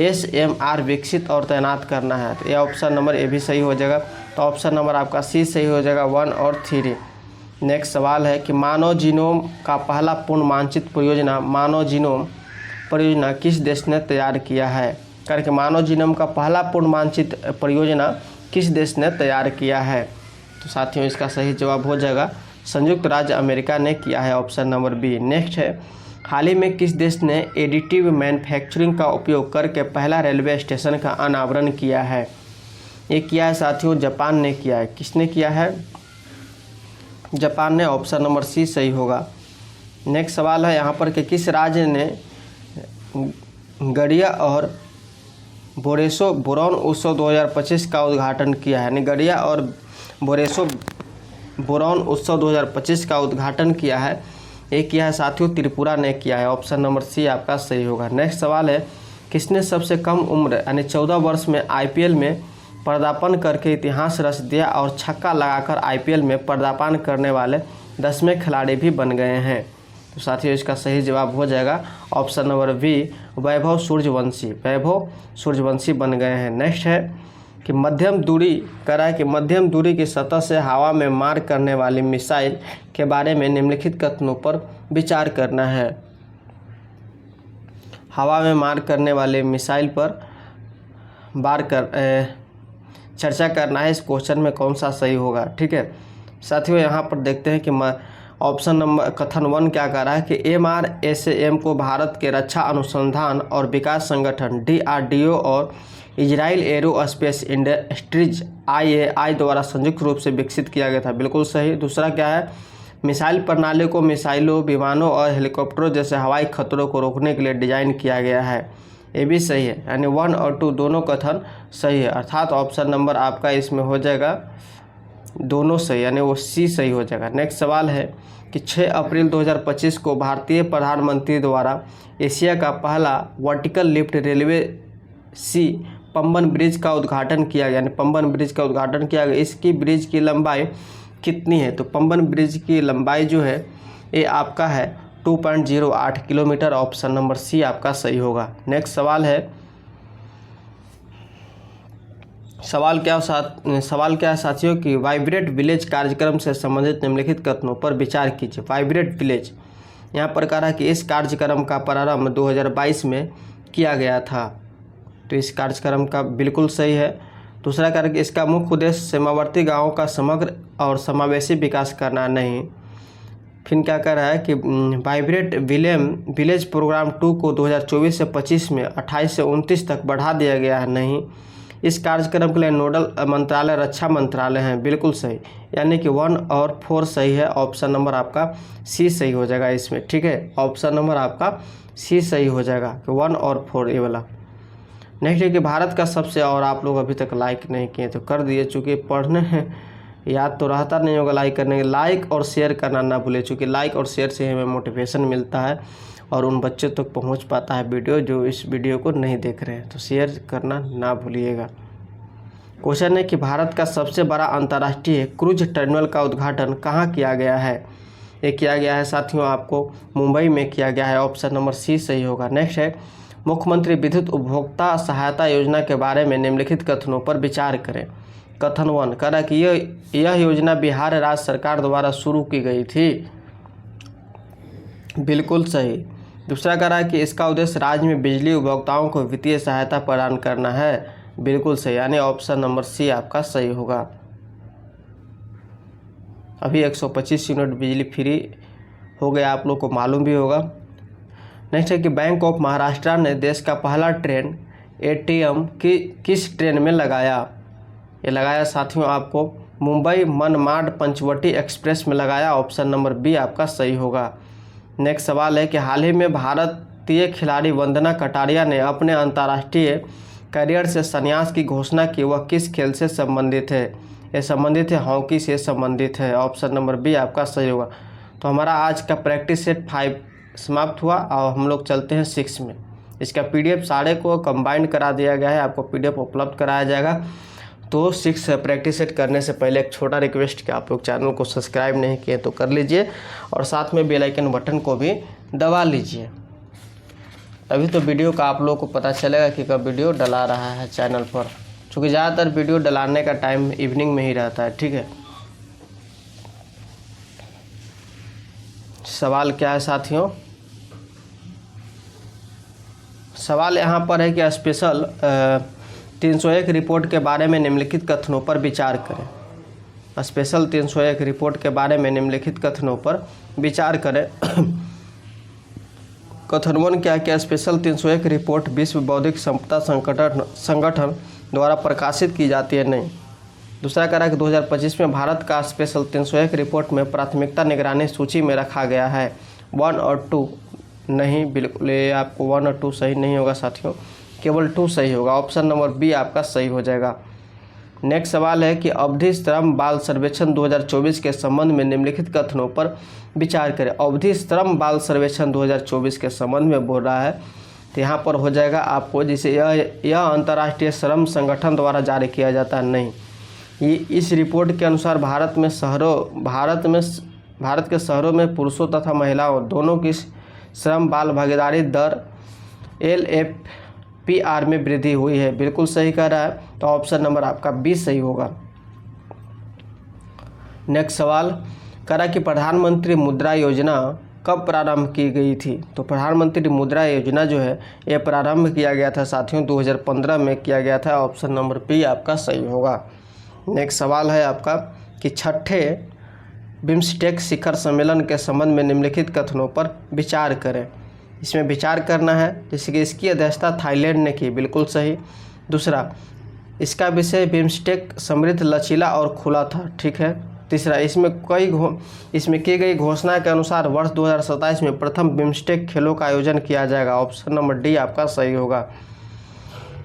SMR विकसित और तैनात करना है। तो ये ऑप्शन नंबर ए भी सही हो जाएगा। तो ऑप्शन नंबर आपका सी सही हो जाएगा, 1 और 3। नेक्स्ट सवाल है कि मानव जीनोम का पहला पूर्ण मानचित्र परियोजना किस देश ने तैयार किया है? करके मानव जीनोम का पहला पूर्ण मानचित्र परियोजना किस देश ने तैयार किया है? तो साथियों इसका सही जवाब हो जाएगा संयुक्त राज्य अमेरिका ने किया है, ऑप्शन नंबर बी। नेक्स्ट है, हाल ही में किस देश ने एडिटिव मैन्युफैक्चरिंग का उपयोग करके पहला रेलवे स्टेशन का अनावरण किया है? ये किया है साथियों जापान ने किया है। किसने किया है? जापान ने, ऑप्शन नंबर सी सही होगा। नेक्स्ट सवाल है यहाँ पर कि किस राज्य ने गड़िया और बोरेसो बोरॉन उत्सव 2025 का उद्घाटन किया है? यानी गड़िया और बोरेसो बोरॉन उत्सव 2025 का उद्घाटन किया है, ये किया है साथियों त्रिपुरा ने किया है। ऑप्शन नंबर सी आपका सही होगा। नेक्स्ट सवाल है, किसने सबसे कम उम्र यानी 14 वर्ष में IPL में पदार्पण करके इतिहास रच दिया और छक्का लगाकर IPL में पदार्पण करने वाले 10वें खिलाड़ी भी बन गए हैं? तो साथियों इसका सही जवाब हो जाएगा option number B, Vaibhav Suryavanshi बन गए हैं। नेक्स्ट है कि मध्यम दूरी की सतह से हवा में मार करने वाली मिसाइल के बारे में निम्नलिखित कथनों पर विचार करना है। हवा में मार करने वाले मिसाइल पर चर्चा करना है। इस क्वेश्चन में कौन सा सही होगा? ठीक है साथियों, यहाँ पर देखते हैं कि ऑप्शन नंबर कथन 1 क्या कर रहा है कि MRSAM को भारत के रक्षा अनुसंधान और विकास संगठन DRDO और इजराइल एरोस्पेस इंडस्ट्रीज IAI द्वारा संयुक्त रूप से विकसित किया गया था, बिल्कुल सही। दूसरा क्या है, मिसाइल प्रणाली को मिसाइलों, विमानों और हेलीकॉप्टरों जैसे हवाई खतरों को रोकने के लिए डिजाइन किया गया है, ये भी सही है। यानी 1 और 2 दोनों कथन सही है, अर्थात ऑप्शन नंबर आपका इसमें हो जाएगा दोनों सही, यानी वो सी सही हो जाएगा। नेक्स्ट सवाल है कि 6 अप्रैल 2025 को भारतीय प्रधानमंत्री द्वारा एशिया का पहला वर्टिकल लिफ्ट रेलवे सी पंबन ब्रिज का उद्घाटन किया गया, यानी पंबन ब्रिज का उद्घाटन किया गया। इसकी ब्रिज की लंबाई कितनी है? तो पंबन ब्रिज की लंबाई जो है ये आपका है 2.08 किलोमीटर, ऑप्शन नंबर सी आपका सही होगा। नेक्स्ट सवाल है, सवाल क्या है साथियों कि वाइब्रेट विलेज कार्यक्रम से संबंधित निम्नलिखित कथनों पर विचार कीजिए। वाइब्रेट विलेज यहाँ पर कहा है कि इस कार्यक्रम का प्रारंभ 2022 में किया गया था, तो इस कार्यक्रम का बिल्कुल सही है। दूसरा कार्य कि इसका मुख्य उद्देश्य सीमावर्ती गाँवों का समग्र और समावेशी विकास करना, नहीं। फिर क्या कर रहा है कि वाइब्रेट विलेज प्रोग्राम 2 को 2024 से 25 में 28 से 29 तक बढ़ा दिया गया है, नहीं। इस कार्यक्रम के लिए नोडल मंत्रालय रक्षा मंत्रालय हैं, बिल्कुल सही। यानी कि 1 और 4 सही है, ऑप्शन नंबर आपका सी सही हो जाएगा इसमें, ठीक है। ऑप्शन नंबर आपका सी सही हो जाएगा कि 1 और 4 ये वाला। नेक्स्ट है कि भारत का सबसे, और आप लोग अभी तक लाइक नहीं किए तो कर दिए, चूँकि पढ़ने हैं याद तो रहता नहीं होगा लाइक करने के। लाइक और शेयर करना ना भूले, चूँकि लाइक और शेयर से हमें मोटिवेशन मिलता है और उन बच्चों तक पहुंच पाता है वीडियो जो इस वीडियो को नहीं देख रहे हैं, तो शेयर करना ना भूलिएगा। क्वेश्चन है कि भारत का सबसे बड़ा अंतर्राष्ट्रीय क्रूज टर्मिनल का उद्घाटन कहाँ किया गया है। ये किया गया है साथियों आपको मुंबई में किया गया है। ऑप्शन नंबर सी सही होगा। नेक्स्ट है मुख्यमंत्री विद्युत उपभोक्ता सहायता योजना के बारे में निम्नलिखित कथनों पर विचार करें। कथन 1 कह रहा कि यह योजना बिहार राज्य सरकार द्वारा शुरू की गई थी। बिल्कुल सही। दूसरा कह रहा है कि इसका उद्देश्य राज्य में बिजली उपभोक्ताओं को वित्तीय सहायता प्रदान करना है। बिल्कुल सही, यानी ऑप्शन नंबर सी आपका सही होगा। अभी 125 यूनिट बिजली फ्री हो गया, आप लोग को मालूम भी होगा। नेक्स्ट है कि बैंक ऑफ महाराष्ट्र ने देश का पहला ट्रेन एटीएम किस ट्रेन में लगाया। ये लगाया साथियों आपको मुंबई मनमाड पंचवटी एक्सप्रेस में लगाया। ऑप्शन नंबर बी आपका सही होगा। नेक्स्ट सवाल है कि हाल ही में भारतीय खिलाड़ी वंदना कटारिया ने अपने अंतर्राष्ट्रीय करियर से संन्यास की घोषणा की। वह किस खेल से संबंधित है। ये संबंधित है हॉकी से संबंधित है। ऑप्शन नंबर बी आपका सही होगा। तो हमारा आज का प्रैक्टिस सेट 5 समाप्त हुआ और हम लोग चलते हैं 6 में। इसका पीडीएफ सारे को कंबाइंड करा दिया गया है, आपको पीडीएफ उपलब्ध कराया जाएगा। तो 6 प्रैक्टिस सेट करने से पहले एक छोटा रिक्वेस्ट कि आप लोग चैनल को सब्सक्राइब नहीं किए तो कर लीजिए और साथ में बेल आइकन बटन को भी दबा लीजिए। तभी तो वीडियो का आप लोगों को पता चलेगा कि कब वीडियो डला रहा है चैनल पर, क्योंकि ज़्यादातर वीडियो डलाने का टाइम इवनिंग में ही रहता है। ठीक है, सवाल क्या है साथियों। सवाल यहाँ पर है कि स्पेशल 301 रिपोर्ट के बारे में निम्नलिखित कथनों पर विचार करें। स्पेशल 301 रिपोर्ट के बारे में निम्नलिखित कथनों पर विचार करें। कथन 1 क्या है कि स्पेशल 301 रिपोर्ट विश्व बौद्धिक संपदा संगठन द्वारा प्रकाशित की जाती है। नहीं। दूसरा कह रहा है कि 2025 में भारत का स्पेशल 301 रिपोर्ट में प्राथमिकता निगरानी सूची में रखा गया है। 1 और 2 नहीं, बिल्कुल ये आपको 1 और 2 सही नहीं होगा साथियों, केवल 2 सही होगा। ऑप्शन नंबर बी आपका सही हो जाएगा। नेक्स्ट सवाल है कि अवधि श्रम बाल सर्वेक्षण 2024 के संबंध में निम्नलिखित कथनों पर विचार करें। अवधि श्रम बाल सर्वेक्षण 2024 के संबंध में बोल रहा है, तो यहाँ पर हो जाएगा आपको जिसे यह अंतर्राष्ट्रीय श्रम संगठन द्वारा जारी किया जाता है। नहीं, ये इस रिपोर्ट के अनुसार भारत के शहरों में पुरुषों तथा महिलाओं दोनों की श्रम बाल भागीदारी दर LFPR में वृद्धि हुई है। बिल्कुल सही कह रहा है, तो ऑप्शन नंबर आपका 20 सही होगा। नेक्स्ट सवाल कह रहा कि प्रधानमंत्री मुद्रा योजना कब प्रारंभ की गई थी। तो प्रधानमंत्री मुद्रा योजना जो है ये प्रारंभ किया गया था साथियों 2015 में किया गया था। ऑप्शन नंबर बी आपका सही होगा। नेक्स्ट सवाल है आपका कि 6ठे बिम्स्टेक शिखर सम्मेलन के संबंध में निम्नलिखित कथनों पर विचार करें। इसमें विचार करना है, जैसे कि इसकी अध्यक्षता थाईलैंड ने की। बिल्कुल सही। दूसरा, इसका विषय बिम्स्टेक समृद्ध, लचीला और खुला था। ठीक है। तीसरा, इसमें की गई घोषणा के अनुसार वर्ष 2027 में प्रथम बिम्स्टेक खेलों का आयोजन किया जाएगा। ऑप्शन नंबर डी आपका सही होगा।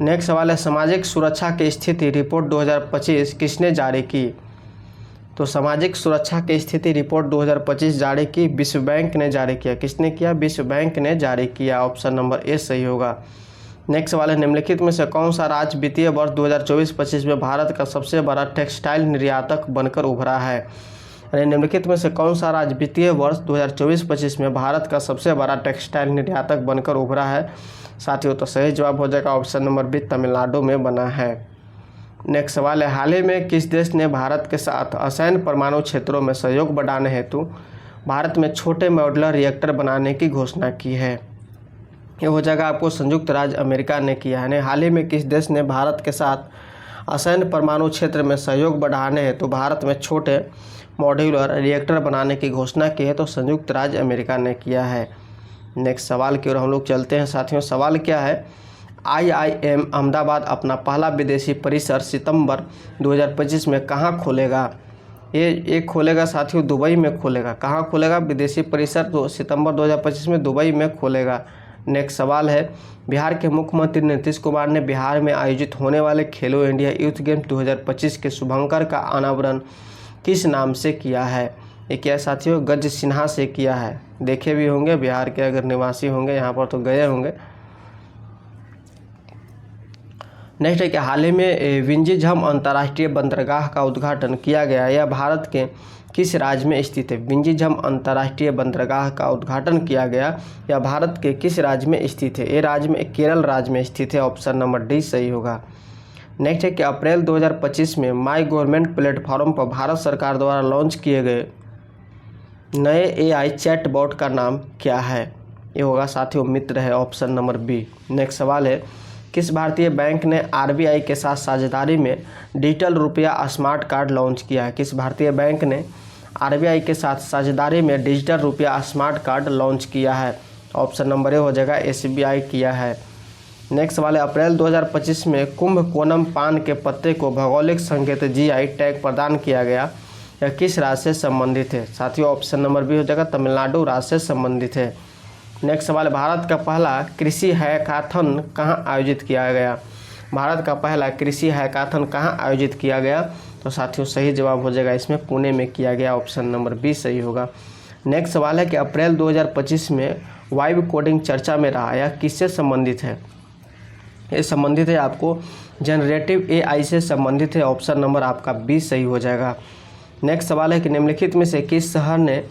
नेक्स्ट सवाल है सामाजिक सुरक्षा की स्थिति रिपोर्ट 2025 किसने जारी की। तो सामाजिक सुरक्षा की स्थिति रिपोर्ट 2025 जारी की विश्व बैंक ने जारी किया। किसने किया? विश्व बैंक ने जारी किया। ऑप्शन नंबर ए सही होगा। नेक्स्ट सवाल है निम्नलिखित में से कौन सा राज्य वित्तीय वर्ष 2024-25 में भारत का सबसे बड़ा टेक्सटाइल निर्यातक बनकर उभरा है। यानी निम्नलिखित में से कौन सा राज्य वित्तीय वर्ष 2024-25 में भारत का सबसे बड़ा टेक्सटाइल निर्यातक बनकर उभरा है साथियों। तो सही जवाब हो जाएगा ऑप्शन नंबर बी, तमिलनाडु में बना है। नेक्स्ट सवाल है हाल ही में किस देश ने भारत के साथ असैन्य परमाणु क्षेत्रों में सहयोग बढ़ाने हेतु भारत में छोटे मॉड्यूलर रिएक्टर बनाने की घोषणा की है। ये हो जाएगा आपको संयुक्त राज्य अमेरिका ने किया है। हाल ही में किस देश ने भारत के साथ असैन्य परमाणु क्षेत्र में सहयोग बढ़ाने हेतु भारत में छोटे मॉड्यूलर रिएक्टर बनाने की घोषणा की है। तो संयुक्त राज्य अमेरिका ने किया है। नेक्स्ट सवाल की ओर हम लोग चलते हैं साथियों। सवाल क्या है, IIM अहमदाबाद अपना पहला विदेशी परिसर सितंबर 2025 में कहाँ खोलेगा। ये खोलेगा साथियों दुबई में खोलेगा। कहाँ खोलेगा? विदेशी परिसर तो सितंबर 2025 में दुबई में खोलेगा। नेक्स्ट सवाल है बिहार के मुख्यमंत्री नीतीश कुमार ने बिहार में आयोजित होने वाले खेलो इंडिया यूथ गेम्स 2025 के शुभंकर का अनावरण किस नाम से किया है। ये क्या साथियों? गज सिन्हा से किया है। देखे भी होंगे, बिहार के अगर निवासी होंगे यहाँ पर तो गए होंगे। नेक्स्ट है कि हाल ही में विंझीझम अंतर्राष्ट्रीय बंदरगाह का उद्घाटन किया गया। यह भारत के किस राज्य में स्थित है? विंझीझम अंतर्राष्ट्रीय बंदरगाह का उद्घाटन किया गया, यह भारत के किस राज्य में स्थित है? ये राज्य में केरल राज्य में स्थित है। ऑप्शन नंबर डी सही होगा। नेक्स्ट है कि अप्रैल 2025 में माई गवर्नमेंट प्लेटफॉर्म पर भारत सरकार द्वारा लॉन्च किए गए नए AI चैटबॉट का नाम क्या है? ये होगा साथियों मित्र है। Option number B. नेक्स्ट सवाल है, किस भारतीय बैंक ने RBI के साथ साझेदारी में डिजिटल रुपया स्मार्ट कार्ड लॉन्च किया है? किस भारतीय बैंक ने RBI के साथ साझेदारी में डिजिटल रुपया स्मार्ट कार्ड लॉन्च किया है? ऑप्शन नंबर ए हो जाएगा SBI किया है। नेक्स्ट सवाल है, अप्रैल 2025 में कुंभकोणम पान के पत्ते को भौगोलिक संकेत GI टैग प्रदान किया गया, यह किस राज्य से संबंधित है? साथियों ऑप्शन नंबर बी हो जाएगा तमिलनाडु राज्य से संबंधित है। नेक्स्ट सवाल है, भारत का पहला कृषि हैकाथन कहाँ आयोजित किया गया? भारत का पहला कृषि हैकाथन कहाँ आयोजित किया गया? तो साथियों सही जवाब हो जाएगा इसमें पुणे में किया गया। ऑप्शन नंबर बी सही होगा। नेक्स्ट सवाल है कि अप्रैल 2025 में वाइब कोडिंग चर्चा में रहा, यह किससे संबंधित है? ये संबंधित है आपको जनरेटिव AI से संबंधित है। ऑप्शन नंबर आपका बी सही हो जाएगा। नेक्स्ट सवाल है कि निम्नलिखित में से किस शहर ने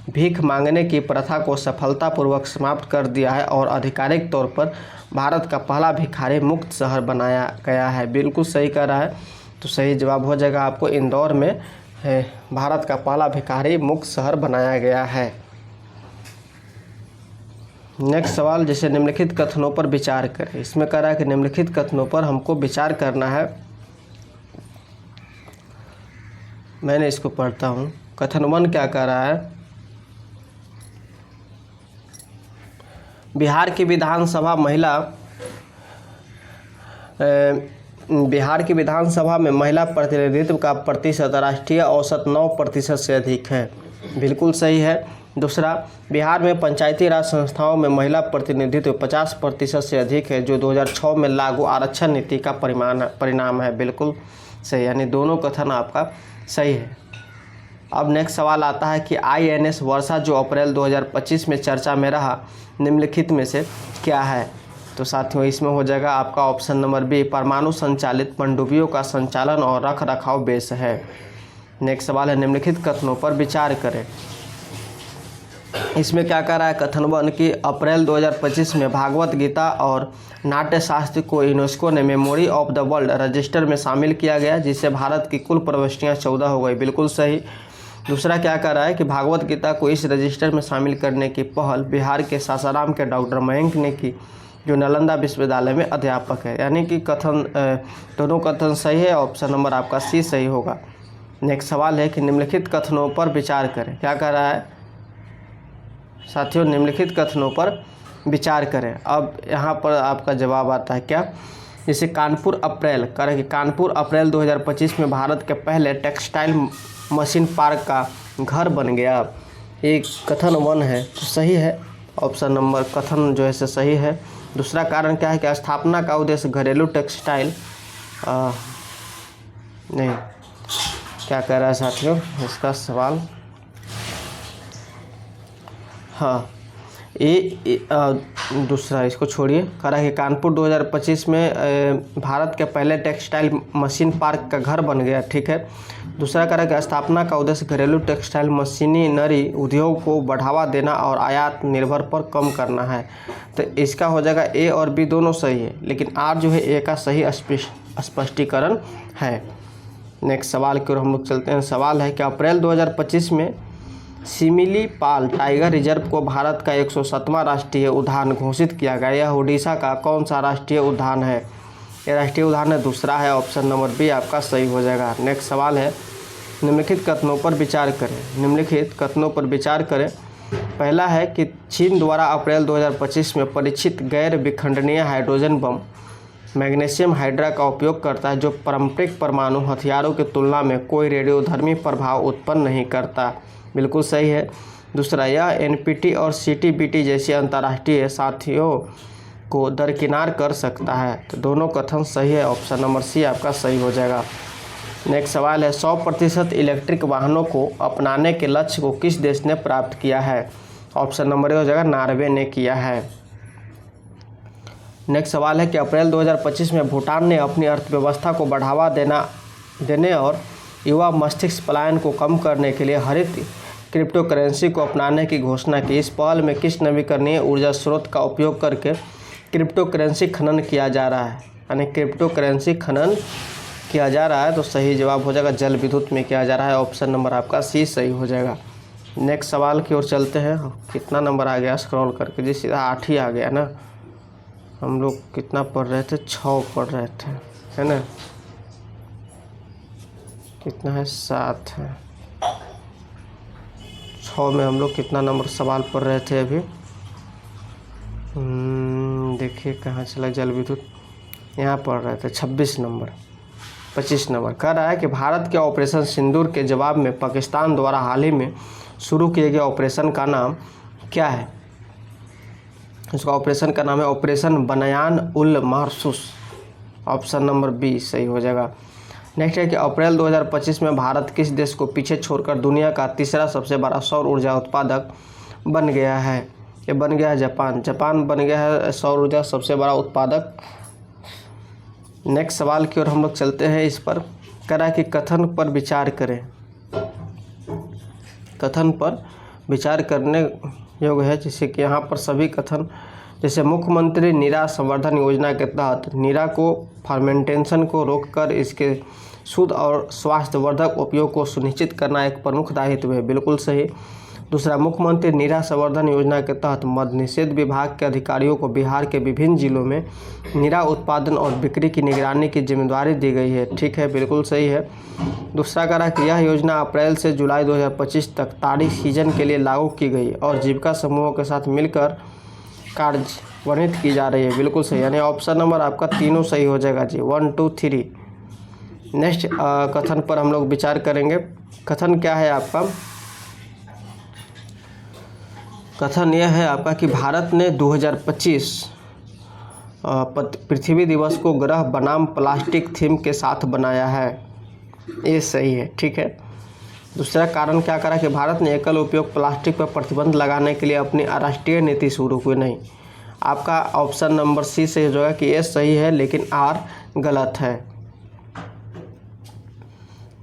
भीख मांगने की प्रथा को सफलतापूर्वक समाप्त कर दिया है और आधिकारिक तौर पर भारत का पहला भिखारी मुक्त शहर बनाया गया है? बिल्कुल सही कह रहा है, तो सही जवाब हो जाएगा आपको इंदौर में है भारत का पहला भिखारी मुक्त शहर बनाया गया है। नेक्स्ट सवाल, जैसे निम्नलिखित कथनों पर विचार करें। इसमें कह रहा है कि निम्नलिखित कथनों पर हमको विचार करना है। मैंने इसको पढ़ता हूँ। कथन 1 क्या कह रहा है? बिहार की विधानसभा में महिला प्रतिनिधित्व का प्रतिशत राष्ट्रीय औसत 9% से अधिक है। बिल्कुल सही है। दूसरा, बिहार में पंचायती राज संस्थाओं में महिला प्रतिनिधित्व 50% से अधिक है, जो 2006 में लागू आरक्षण नीति का परिणाम है। बिल्कुल सही, यानी दोनों कथन आपका सही है। अब नेक्स्ट सवाल आता है कि INS वर्षा जो अप्रैल 2025 में चर्चा में रहा, निम्नलिखित में से क्या है? तो साथियों इसमें हो जाएगा आपका ऑप्शन नंबर बी, परमाणु संचालित पनडुब्बियों का संचालन और रख रखाव बेस है। नेक्स्ट सवाल है, निम्नलिखित कथनों पर विचार करें। इसमें क्या कह रहा है? कथन 1 कि अप्रैल 2025 में भागवत गीता और नाट्य शास्त्र को यूनेस्को ने memory of the world register में शामिल किया गया, जिससे भारत की कुल प्रविष्टियाँ 14 हो गई। बिल्कुल सही। दूसरा क्या कह रहा है कि भागवत गीता को इस रजिस्टर में शामिल करने की पहल बिहार के सासाराम के डॉक्टर मयंक ने की, जो नालंदा विश्वविद्यालय में अध्यापक है। यानी कि दोनों कथन सही है। ऑप्शन नंबर आपका सी सही होगा। नेक्स्ट सवाल है कि निम्नलिखित कथनों पर विचार करें। क्या कह रहा है साथियों? निम्नलिखित कथनों पर विचार करें। अब यहाँ पर आपका जवाब आता है क्या? जैसे कानपुर अप्रैल 2025 में भारत के पहले टेक्सटाइल मशीन पार्क का घर बन गया। एक कथन 1 है, तो सही है। ऑप्शन नंबर कथन जो है सही है। दूसरा कारण क्या है कि स्थापना का उद्देश्य घरेलू टेक्सटाइल नहीं, क्या कह रहा है साथियों इसका सवाल? हाँ, दूसरा इसको छोड़िए। कह रहा है कि कानपुर 2025 में भारत के पहले टेक्सटाइल मशीन पार्क का घर बन गया। ठीक है। दूसरा कह रहा है कि स्थापना का उद्देश्य घरेलू टेक्सटाइल मशीनरी उद्योग को बढ़ावा देना और आयात निर्भर पर कम करना है। तो इसका हो जाएगा ए और बी दोनों सही है, लेकिन आर जो है ए का सही स्पष्टीकरण है। नेक्स्ट सवाल की ओर हम लोग चलते हैं। सवाल है कि अप्रैल 2025 में सिमिलीपाल टाइगर रिजर्व को भारत का 107वां राष्ट्रीय उद्यान घोषित किया गया। यह उड़ीसा का कौन सा राष्ट्रीय उद्यान है? यह राष्ट्रीय उद्यान है दूसरा है। ऑप्शन नंबर बी आपका सही हो जाएगा। नेक्स्ट सवाल है, निम्नलिखित कथनों पर विचार करें। पहला है कि चीन द्वारा अप्रैल 2025 में परीक्षित गैर विखंडनीय हाइड्रोजन बम मैग्नीशियम हाइड्रा का उपयोग करता है, जो पारंपरिक परमाणु हथियारों की तुलना में कोई रेडियोधर्मी प्रभाव उत्पन्न नहीं करता। बिल्कुल सही है। दूसरा, यह NPT और CTBT जैसी अंतर्राष्ट्रीय साथियों को दरकिनार कर सकता है। तो दोनों कथन सही है। ऑप्शन नंबर सी आपका सही हो जाएगा। नेक्स्ट सवाल है, 100% इलेक्ट्रिक वाहनों को अपनाने के लक्ष्य को किस देश ने प्राप्त किया है? ऑप्शन नंबर ए हो जाएगा नॉर्वे ने किया है। नेक्स्ट सवाल है कि अप्रैल 2025 में भूटान ने अपनी अर्थव्यवस्था को बढ़ावा देने और युवा मस्तिष्क पलायन को कम करने के लिए हरित क्रिप्टो करेंसी को अपनाने की घोषणा की। इस पहल में किस नवीकरणीय ऊर्जा स्रोत का उपयोग करके क्रिप्टो करेंसी खनन किया जा रहा है, यानी क्रिप्टो करेंसी खनन किया जा रहा है? तो सही जवाब हो जाएगा जल विद्युत में किया जा रहा है। ऑप्शन नंबर आपका सी सही हो जाएगा। नेक्स्ट सवाल की ओर चलते हैं। कितना नंबर आ गया स्क्रॉल करके? जी सीधा 8 ही आ गया ना। हम लोग कितना पढ़ रहे थे? 6 पढ़ रहे थे, है ना। कितना है? 7 है। 6 में हम लोग कितना नंबर सवाल पढ़ रहे थे अभी? देखिए कहाँ चला जल विद्युत। यहाँ पढ़ रहे थे 26 नंबर। 25 नंबर कह रहा है कि भारत के ऑपरेशन सिंदूर के जवाब में पाकिस्तान द्वारा हाल ही में शुरू किए गए ऑपरेशन का नाम क्या है? इसका ऑपरेशन का नाम है ऑपरेशन बयान उल मारसूस। ऑप्शन नंबर बी सही हो जाएगा। नेक्स्ट है कि अप्रैल 2025 में भारत किस देश को पीछे छोड़कर दुनिया का तीसरा सबसे बड़ा सौर ऊर्जा उत्पादक बन गया है? ये बन गया है जापान। जापान बन गया है सौर ऊर्जा सबसे बड़ा उत्पादक। नेक्स्ट सवाल की ओर हम लोग चलते हैं। इस पर कह रहा है कि कथन पर विचार करें। कथन पर विचार करने योग्य है, जैसे कि यहाँ पर सभी कथन, जैसे मुख्यमंत्री नीरा संवर्धन योजना के तहत नीरा को फर्मेंटेशन को रोककर इसके शुद्ध और स्वास्थ्यवर्धक उपयोग को सुनिश्चित करना एक प्रमुख दायित्व है। बिल्कुल सही। दूसरा, मुख्यमंत्री नीरा संवर्धन योजना के तहत मद्य निषेध विभाग के अधिकारियों को बिहार के विभिन्न जिलों में नीरा उत्पादन और बिक्री की निगरानी की जिम्मेदारी दी गई है। ठीक है, बिल्कुल सही है। दूसरा कह रहा है कि यह योजना अप्रैल से जुलाई 2025 तक ताड़ी सीजन के लिए लागू की गई और जीविका समूहों के साथ मिलकर कार्यान्वित की जा रही है। बिल्कुल सही, यानी ऑप्शन नंबर आपका तीनों सही हो जाएगा जी, 1 2 3। नेक्स्ट कथन पर हम लोग विचार करेंगे। कथन क्या है आपका? कथन यह है आपका कि भारत ने 2025 पृथ्वी दिवस को ग्रह बनाम प्लास्टिक थीम के साथ बनाया है। ये सही है। ठीक है। दूसरा कारण क्या करा कि भारत ने एकल उपयोग प्लास्टिक पर प्रतिबंध लगाने के लिए अपनी राष्ट्रीय नीति शुरू की। नहीं, आपका ऑप्शन नंबर सी सही हो जाएगा कि ये सही है लेकिन आर गलत है।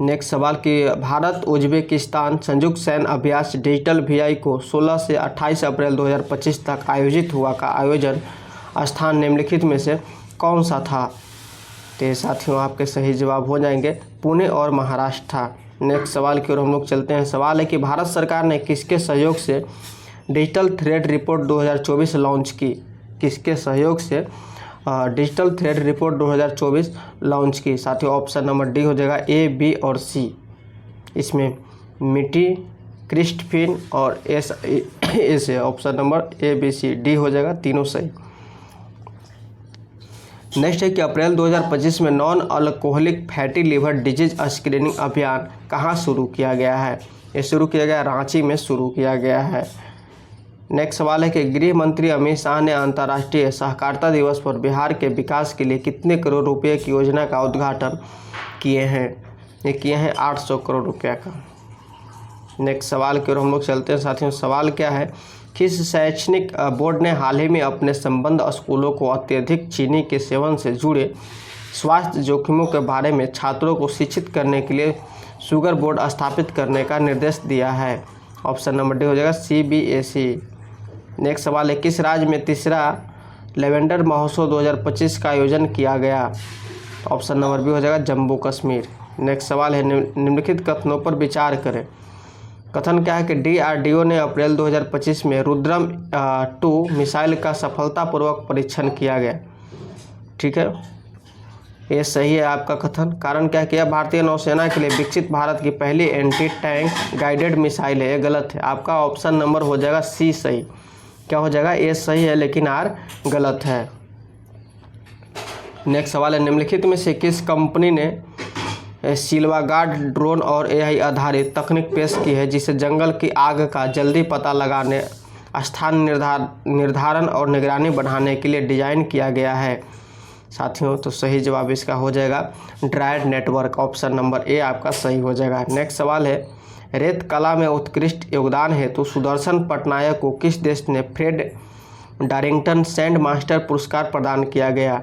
नेक्स्ट सवाल कि भारत उज्बेकिस्तान संयुक्त सैन्य अभ्यास डिजिटल वीआई को 16 से 28 अप्रैल 2025 तक आयोजित हुआ का आयोजन स्थान निम्नलिखित में से कौन सा था? तो साथियों आपके सही जवाब हो जाएंगे पुणे और महाराष्ट्र था। नेक्स्ट सवाल की ओर हम लोग चलते हैं। सवाल है कि भारत सरकार ने किसके सहयोग से डिजिटल थ्रेड रिपोर्ट 2024 लॉन्च की? किसके सहयोग से डिजिटल थ्रेड रिपोर्ट 2024 लॉन्च की? साथियों ऑप्शन नंबर डी हो जाएगा, ए बी और सी। इसमें मिटी, क्रिस्टफिन और एस है। Option number A B C D हो जाएगा, तीनों सही। नेक्स्ट है कि अप्रैल 2025 में non alcoholic fatty liver disease screening अभियान कहाँ शुरू किया गया है? ये शुरू किया गया रांची में शुरू किया गया है। नेक्स्ट सवाल है कि गृह मंत्री अमित शाह ने अंतर्राष्ट्रीय सहकारिता दिवस पर बिहार के विकास के लिए कितने करोड़ रुपए की योजना का उद्घाटन किए हैं? ये किए हैं 800 करोड़ रुपया का। नेक्स्ट सवाल की ओर हम लोग चलते हैं। साथियों सवाल क्या है? किस शैक्षणिक बोर्ड ने हाल ही में अपने संबद्ध स्कूलों को अत्यधिक चीनी के सेवन से जुड़े स्वास्थ्य जोखिमों के बारे में छात्रों को शिक्षित करने के लिए शुगर बोर्ड स्थापित करने का निर्देश दिया है? ऑप्शन नंबर डी हो जाएगा, CBSE। नेक्स्ट सवाल है किस राज्य में तीसरा लेवेंडर महोत्सव 2025 का आयोजन किया गया? ऑप्शन नंबर बी हो जाएगा, जम्मू कश्मीर। नेक्स्ट सवाल है निम्नलिखित कथनों पर विचार करें। कथन क्या है कि DRDO ने अप्रैल 2025 में रुद्रम 2 मिसाइल का सफलतापूर्वक परीक्षण किया गया। ठीक है, ये सही है आपका कथन। कारण क्या है कि यह भारतीय नौसेना के लिए विकसित भारत की पहली एंटी टैंक गाइडेड मिसाइल है। ये गलत है। आपका ऑप्शन नंबर हो जाएगा सी सही। क्या हो जाएगा? ए सही है लेकिन आर गलत है। नेक्स्ट सवाल है निम्नलिखित में से किस कंपनी ने सिल्वागार्ड ड्रोन और AI आधारित तकनीक पेश की है जिसे जंगल की आग का जल्दी पता लगाने, स्थान निर्धारण और निगरानी बढ़ाने के लिए डिजाइन किया गया है? साथियों तो सही जवाब इसका हो जाएगा ड्राइड नेटवर्क। ऑप्शन नंबर ए आपका सही हो जाएगा। नेक्स्ट सवाल है रेत कला में उत्कृष्ट योगदान हेतु सुदर्शन पटनायक को किस देश ने फ्रेड डारिंगटन सैंड मास्टर पुरस्कार प्रदान किया गया?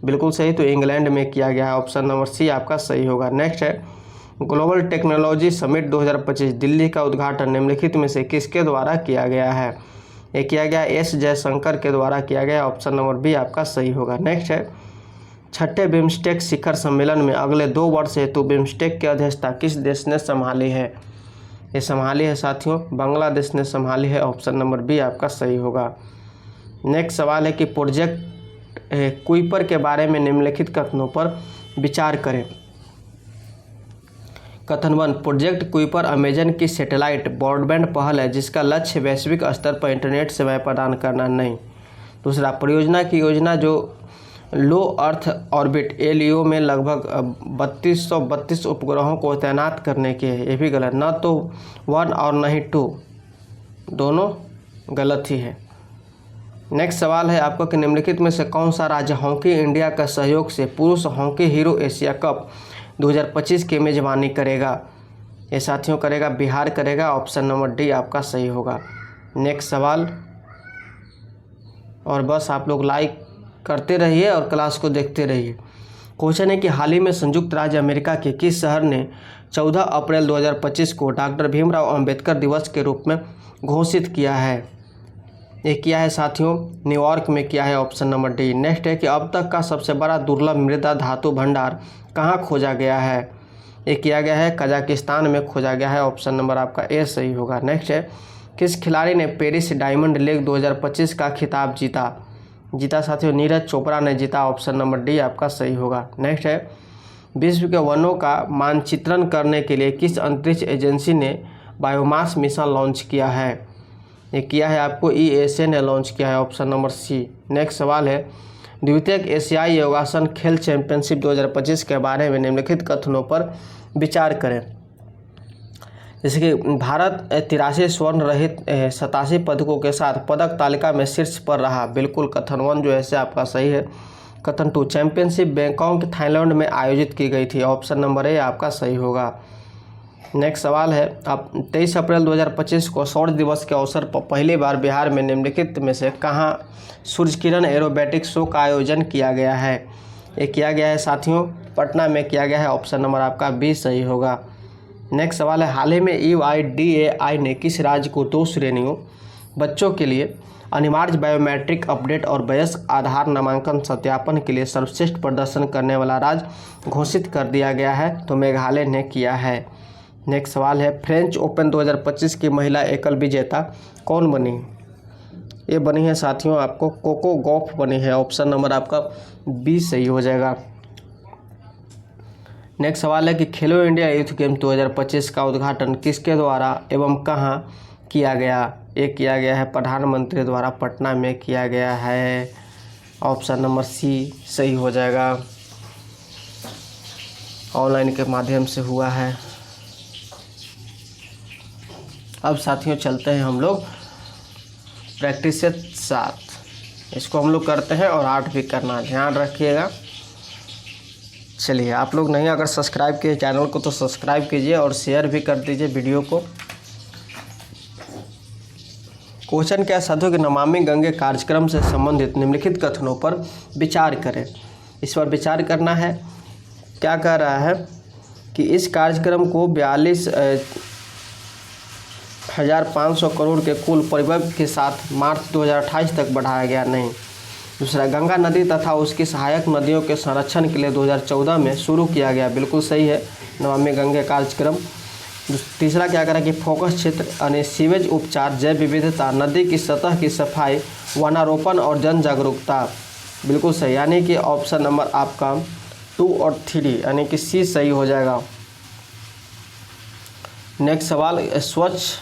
बिल्कुल सही, तो इंग्लैंड में किया गया है। ऑप्शन नंबर सी आपका सही होगा। नेक्स्ट है ग्लोबल टेक्नोलॉजी समिट 2025 दिल्ली का उद्घाटन निम्नलिखित में से किसके द्वारा किया गया है? ये किया गया एस जयशंकर के द्वारा किया गया। ऑप्शन नंबर बी आपका सही होगा। नेक्स्ट है छठे बिम्स्टेक शिखर सम्मेलन में अगले 2 वर्ष हेतु बिम्स्टेक की अध्यक्षता किस देश ने संभाली है? ये संभाली है साथियों, बांग्लादेश ने संभाली है। ऑप्शन नंबर बी आपका सही होगा। नेक्स्ट सवाल है कि प्रोजेक्ट कुइपर के बारे में निम्नलिखित कथनों पर विचार करें। कथन 1, प्रोजेक्ट कुइपर अमेजन की सैटेलाइट ब्रॉडबैंड पहल है जिसका लक्ष्य वैश्विक स्तर पर इंटरनेट सेवाएं प्रदान करना नहीं। दूसरा, परियोजना की योजना जो लो अर्थ ऑर्बिट LEO में लगभग 3232 उपग्रहों को तैनात करने की है। ये भी गलत, न तो 1 और न ही 2, दोनों गलत ही है। नेक्स्ट सवाल है आपको कि निम्नलिखित में से कौन सा राज्य हॉकी इंडिया का सहयोग से पुरुष हॉकी हीरो एशिया कप 2025 की मेजबानी करेगा? ये साथियों करेगा बिहार करेगा। ऑप्शन नंबर डी आपका सही होगा। नेक्स्ट सवाल, और बस आप लोग लाइक करते रहिए और क्लास को देखते रहिए। क्वेश्चन है कि हाल ही में संयुक्त राज्य अमेरिका के किस शहर ने 14 अप्रैल 2025 को डॉक्टर भीमराव अंबेडकर दिवस के रूप में घोषित किया है? ये किया है साथियों न्यूयॉर्क में किया है। Option number D. नेक्स्ट है कि अब तक का सबसे बड़ा दुर्लभ मृदा धातु भंडार कहाँ खोजा गया है? ये किया गया है कजाकिस्तान में खोजा गया है। ऑप्शन नंबर आपका ए सही होगा। नेक्स्ट है किस खिलाड़ी ने पेरिस डायमंड लीग 2025 का खिताब जीता साथियों? नीरज चोपड़ा ने जीता। ऑप्शन नंबर डी आपका सही होगा। नेक्स्ट है विश्व के वनों का मानचित्रण करने के लिए किस अंतरिक्ष एजेंसी ने बायोमास मिशन लॉन्च किया है? ये किया है आपको ESA ने लॉन्च किया है। Option number C. नेक्स्ट सवाल है द्वितीयक एशियाई योगासन खेल चैंपियनशिप 2025 के बारे में निम्नलिखित कथनों पर विचार करें। जैसे कि भारत 83 स्वर्ण रहित 87 पदकों के साथ पदक तालिका में शीर्ष पर रहा। बिल्कुल कथन 1 जो है आपका सही है। कथन 2 चैंपियनशिप बैंकॉक थाईलैंड में आयोजित की गई थी। ऑप्शन नंबर ए आपका सही होगा। नेक्स्ट सवाल है अब 23 अप्रैल 2025 को सूर्य दिवस के अवसर पर पहली बार बिहार में निम्नलिखित में से कहाँ सूर्य किरण एरोबैटिक शो का आयोजन किया गया है? ये किया गया है साथियों पटना में किया गया है। ऑप्शन नंबर आपका बी सही होगा। नेक्स्ट सवाल है हाल ही में UIDAI ने किस राज्य को 2 श्रेणियों बच्चों के लिए अनिवार्य बायोमेट्रिक अपडेट और वयस्क आधार नामांकन सत्यापन के लिए सर्वश्रेष्ठ प्रदर्शन करने वाला राज्य घोषित कर दिया गया है? तो मेघालय ने किया है। नेक्स्ट सवाल है फ्रेंच ओपन 2025 की महिला एकल विजेता कौन बनी? ये बनी है साथियों आपको कोको गॉफ बनी है। ऑप्शन नंबर आपका बी सही हो जाएगा। नेक्स्ट सवाल है कि खेलो इंडिया यूथ गेम 2025 का उद्घाटन किसके द्वारा एवं कहाँ किया गया? ये किया गया है प्रधानमंत्री द्वारा पटना में किया गया है। ऑप्शन नंबर सी सही हो जाएगा। ऑनलाइन के माध्यम से हुआ है। अब साथियों चलते हैं हम लोग प्रैक्टिस से 7 इसको हम लोग करते हैं और 8 भी करना, ध्यान रखिएगा। चलिए आप लोग नहीं अगर सब्सक्राइब किए चैनल को तो सब्सक्राइब कीजिए और शेयर भी कर दीजिए वीडियो को। क्वेश्चन क्या साथियों कि नमामि गंगे कार्यक्रम से संबंधित निम्नलिखित कथनों पर विचार करें। इस पर विचार करना है। क्या कह रहा है कि इस कार्यक्रम को 42,500 करोड़ के कुल परिव्यय के साथ मार्च 2028 तक बढ़ाया गया नहीं। दूसरा गंगा नदी तथा उसकी सहायक नदियों के संरक्षण के लिए 2014 में शुरू किया गया। बिल्कुल सही है नमामि गंगे कार्यक्रम। तीसरा क्या करा कि फोकस क्षेत्र यानी सीवेज उपचार, जैव विविधता, नदी की सतह की सफाई, वनारोपण और जन जागरूकता। बिल्कुल सही, यानी कि ऑप्शन नंबर आपका 2 और 3 यानी कि सी सही हो जाएगा। नेक्स्ट सवाल स्वच्छ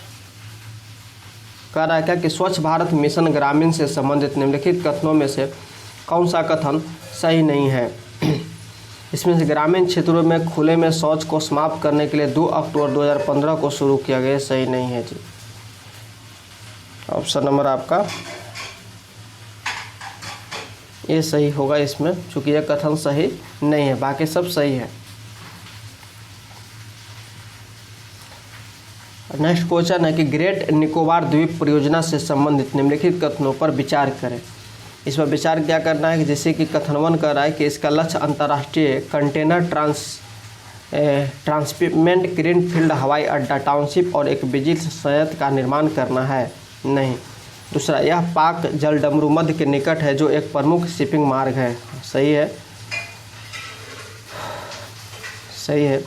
कह रहा है क्या कि स्वच्छ भारत मिशन ग्रामीण से संबंधित निम्नलिखित कथनों में से कौन सा कथन सही नहीं है? इसमें से ग्रामीण क्षेत्रों में खुले में शौच को समाप्त करने के लिए 2 अक्टूबर 2015 को शुरू किया गया। सही नहीं है जी। ऑप्शन नंबर आपका ये सही होगा इसमें, चूँकि यह कथन सही नहीं है, बाकी सब सही है। नेक्स्ट क्वेश्चन है कि ग्रेट निकोबार द्वीप परियोजना से संबंधित निम्नलिखित कथनों पर विचार करें। इस पर विचार क्या करना है कि जैसे कि कथन 1 कर रहा है कि इसका लक्ष्य अंतर्राष्ट्रीय कंटेनर ट्रांसशिपमेंट ग्रीन फील्ड हवाई अड्डा टाउनशिप और एक बिजली संयंत्र का निर्माण करना है, नहीं। दूसरा, यह पाक जलडमरू मध्य के निकट है जो एक प्रमुख शिपिंग मार्ग है, सही है, सही है।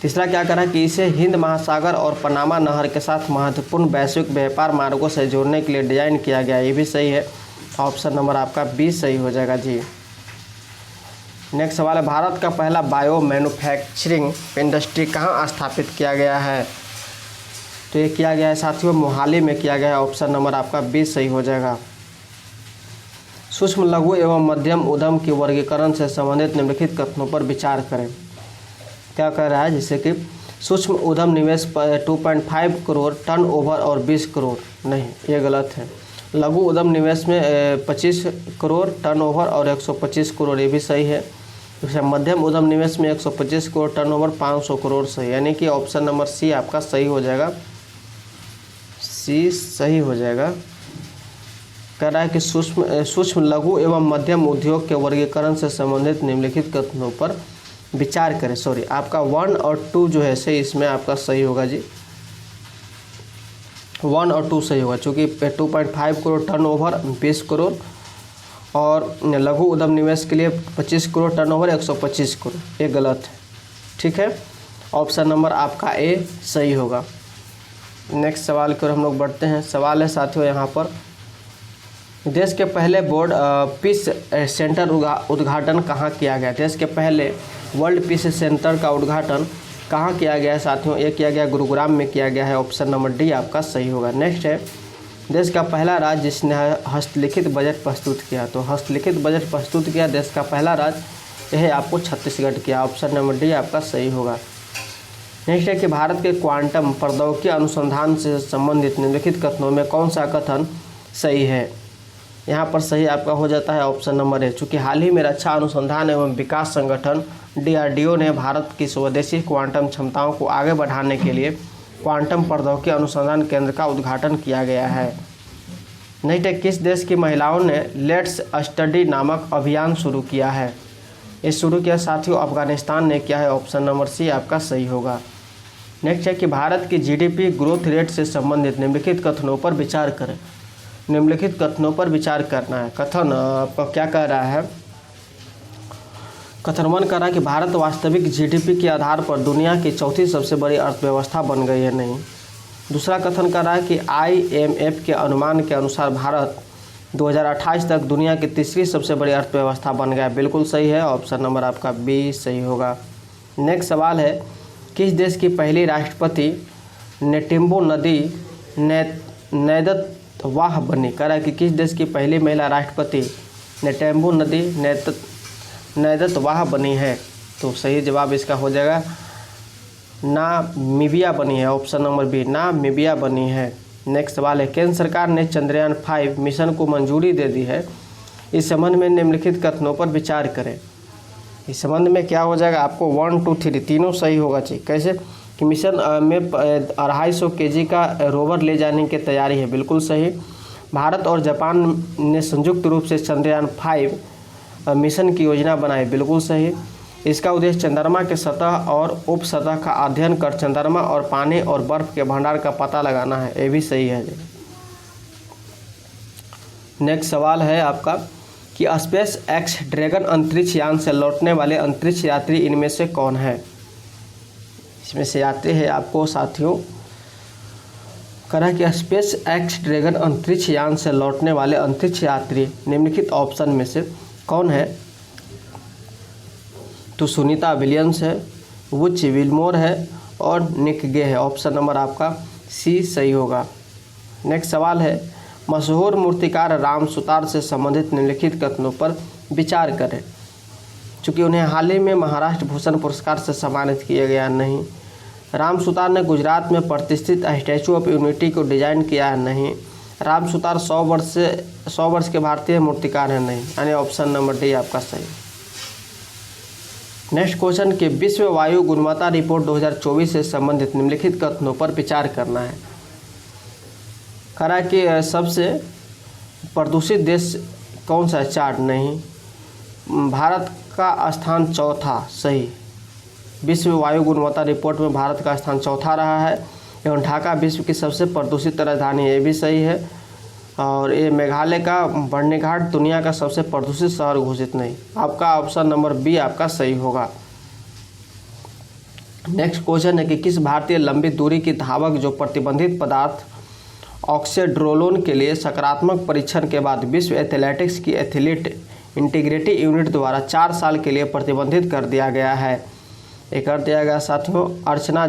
तीसरा क्या करा कि इसे हिंद महासागर और पनामा नहर के साथ महत्वपूर्ण वैश्विक व्यापार मार्गों से जोड़ने के लिए डिजाइन किया गया, ये भी सही है। ऑप्शन नंबर आपका बी सही हो जाएगा जी। नेक्स्ट सवाल है, भारत का पहला बायो मैन्युफैक्चरिंग इंडस्ट्री कहाँ स्थापित किया गया है? तो ये किया गया है साथियों मोहाली में किया गया है। ऑप्शन नंबर आपका बी सही हो जाएगा। सूक्ष्म लघु एवं मध्यम उद्यम के वर्गीकरण से संबंधित निम्नलिखित कथनों पर विचार करें। क्या कह रहा है, जैसे कि सूक्ष्म उद्यम निवेश 2.5 करोड़ टर्न ओवर और 20 करोड़, नहीं, ये गलत है। लघु उद्यम निवेश में 25 करोड़ टर्न ओवर और 125 करोड़, ये भी सही है। मध्यम उद्यम निवेश में 125 करोड़ टर्न ओवर 500 करोड़ सही, यानी कि ऑप्शन नंबर सी आपका सही हो जाएगा, सी सही हो जाएगा। कह रहा है कि सूक्ष्म लघु एवं मध्यम उद्योग के वर्गीकरण से संबंधित निम्नलिखित कथनों पर विचार करें। सॉरी, आपका 1 और 2 जो है सही, इसमें आपका सही होगा जी, 1 और 2 सही होगा, चूँकि 2.5 करोड़ टर्न ओवर 20 करोड़ और लघु उद्यम निवेश के लिए 25 करोड़ टर्न ओवर 125 करोड़, ये गलत है, ठीक है। ऑप्शन नंबर आपका ए सही होगा। नेक्स्ट सवाल की ओर हम लोग बढ़ते हैं। सवाल है साथियों यहाँ पर, देश के पहले बोर्ड पीस सेंटर उद्घाटन कहाँ किया गया? देश के पहले वर्ल्ड पीस सेंटर का उद्घाटन कहाँ किया गया है साथियों? ये किया गया गुरुग्राम में किया गया है। ऑप्शन नंबर डी आपका सही होगा। नेक्स्ट है, देश का पहला राज्य जिसने हस्तलिखित बजट प्रस्तुत किया, तो हस्तलिखित बजट प्रस्तुत किया देश का पहला राज्य, यह आपको छत्तीसगढ़ किया। ऑप्शन नंबर डी आपका सही होगा। नेक्स्ट है कि भारत के क्वांटम प्रौद्योगिकी अनुसंधान से संबंधित निम्नलिखित कथनों में कौन सा कथन सही है? यहाँ पर सही आपका हो जाता है ऑप्शन नंबर ए, चूँकि हाल ही में रक्षा अनुसंधान एवं विकास संगठन DRDO ने भारत की स्वदेशी क्वांटम क्षमताओं को आगे बढ़ाने के लिए क्वांटम प्रौद्योगिकी अनुसंधान केंद्र का उद्घाटन किया गया है। नेक्स्ट है, किस देश की महिलाओं ने लेट्स स्टडी नामक अभियान शुरू किया है? ये शुरू किया साथियों अफगानिस्तान ने किया है। ऑप्शन नंबर सी आपका सही होगा। नेक्स्ट है कि भारत की GDP ग्रोथ रेट से संबंधित निम्नलिखित कथनों पर विचार करें। निम्नलिखित कथनों पर विचार करना है। कथन आपका क्या कह रहा है? कथन 1 कह रहा है कि भारत वास्तविक GDP के आधार पर दुनिया की चौथी सबसे बड़ी अर्थव्यवस्था बन गई है, नहीं। दूसरा कथन कर रहा है कि IMF के अनुमान के अनुसार भारत 2028 तक दुनिया की तीसरी सबसे बड़ी अर्थव्यवस्था बन गया, बिल्कुल सही है। ऑप्शन नंबर आपका बी सही होगा। नेक्स्ट सवाल है, किस देश की पहली राष्ट्रपति नेटिम्बो नदी नैदतवाह बनी? कह रहा है कि किस देश की पहली महिला राष्ट्रपति नेटिम्बो नदी नैदतवाह बनी है? तो सही जवाब इसका हो जाएगा नामीबिया बनी है। ऑप्शन नंबर बी नामीबिया बनी है। नेक्स्ट सवाल है, केंद्र सरकार ने चंद्रयान 5 मिशन को मंजूरी दे दी है, इस संबंध में निम्नलिखित कथनों पर विचार करें। इस संबंध में क्या हो जाएगा आपको 1, 2, 3 तीनों सही होगा चाहिए। कैसे कि मिशन में 250 kg का रोवर ले जाने की तैयारी है, बिल्कुल सही। भारत और जापान ने संयुक्त रूप से चंद्रयान 5 मिशन की योजना बनाई, बिल्कुल सही। इसका उद्देश्य चंद्रमा के सतह और उप सतह का अध्ययन कर चंद्रमा और पानी और बर्फ के भंडार का पता लगाना है, ये भी सही है। नेक्स्ट सवाल है आपका कि स्पेस एक्स ड्रैगन अंतरिक्ष यान से लौटने वाले अंतरिक्ष यात्री इनमें से कौन है? इसमें से यात्री है आपको साथियों कहा कि स्पेस एक्स ड्रैगन अंतरिक्ष यान से लौटने वाले अंतरिक्ष यात्री निम्नलिखित ऑप्शन में से कौन है? तो सुनीता विलियम्स है, वुच विलमोर है और निक गे है। ऑप्शन नंबर आपका सी सही होगा। नेक्स्ट सवाल है, मशहूर मूर्तिकार राम सुतार से संबंधित निम्नलिखित कथनों पर विचार करें। चूँकि उन्हें हाल ही में महाराष्ट्र भूषण पुरस्कार से सम्मानित किया गया नहीं। राम सुतार ने गुजरात में प्रतिष्ठित स्टैचू ऑफ यूनिटी को डिजाइन किया है, नहीं। राम सुतार 100 वर्ष के भारतीय मूर्तिकार हैं, नहीं। यानी ऑप्शन नंबर डी आपका सही। नेक्स्ट क्वेश्चन कि विश्व वायु गुणवत्ता रिपोर्ट 2024 से संबंधित निम्नलिखित कथनों पर विचार करना है। करा कि सबसे प्रदूषित देश कौन सा है? चार्ट नहीं, भारत का स्थान चौथा, सही। विश्व वायु गुणवत्ता रिपोर्ट में भारत का स्थान चौथा रहा है एवं ढाका विश्व की सबसे प्रदूषित राजधानी, ये भी सही है। और ये मेघालय का बर्नीघाट दुनिया का सबसे प्रदूषित शहर घोषित नहीं। आपका ऑप्शन नंबर बी आपका सही होगा। नेक्स्ट क्वेश्चन है कि किस भारतीय लंबी दूरी की धावक जो प्रतिबंधित पदार्थ ऑक्सीड्रोलोन के लिए सकारात्मक परीक्षण के बाद विश्व एथलेटिक्स की एथलीट इंटीग्रिटी यूनिट द्वारा 4 साल के लिए प्रतिबंधित कर दिया गया है? ये कर दिया गया साथियों अर्चना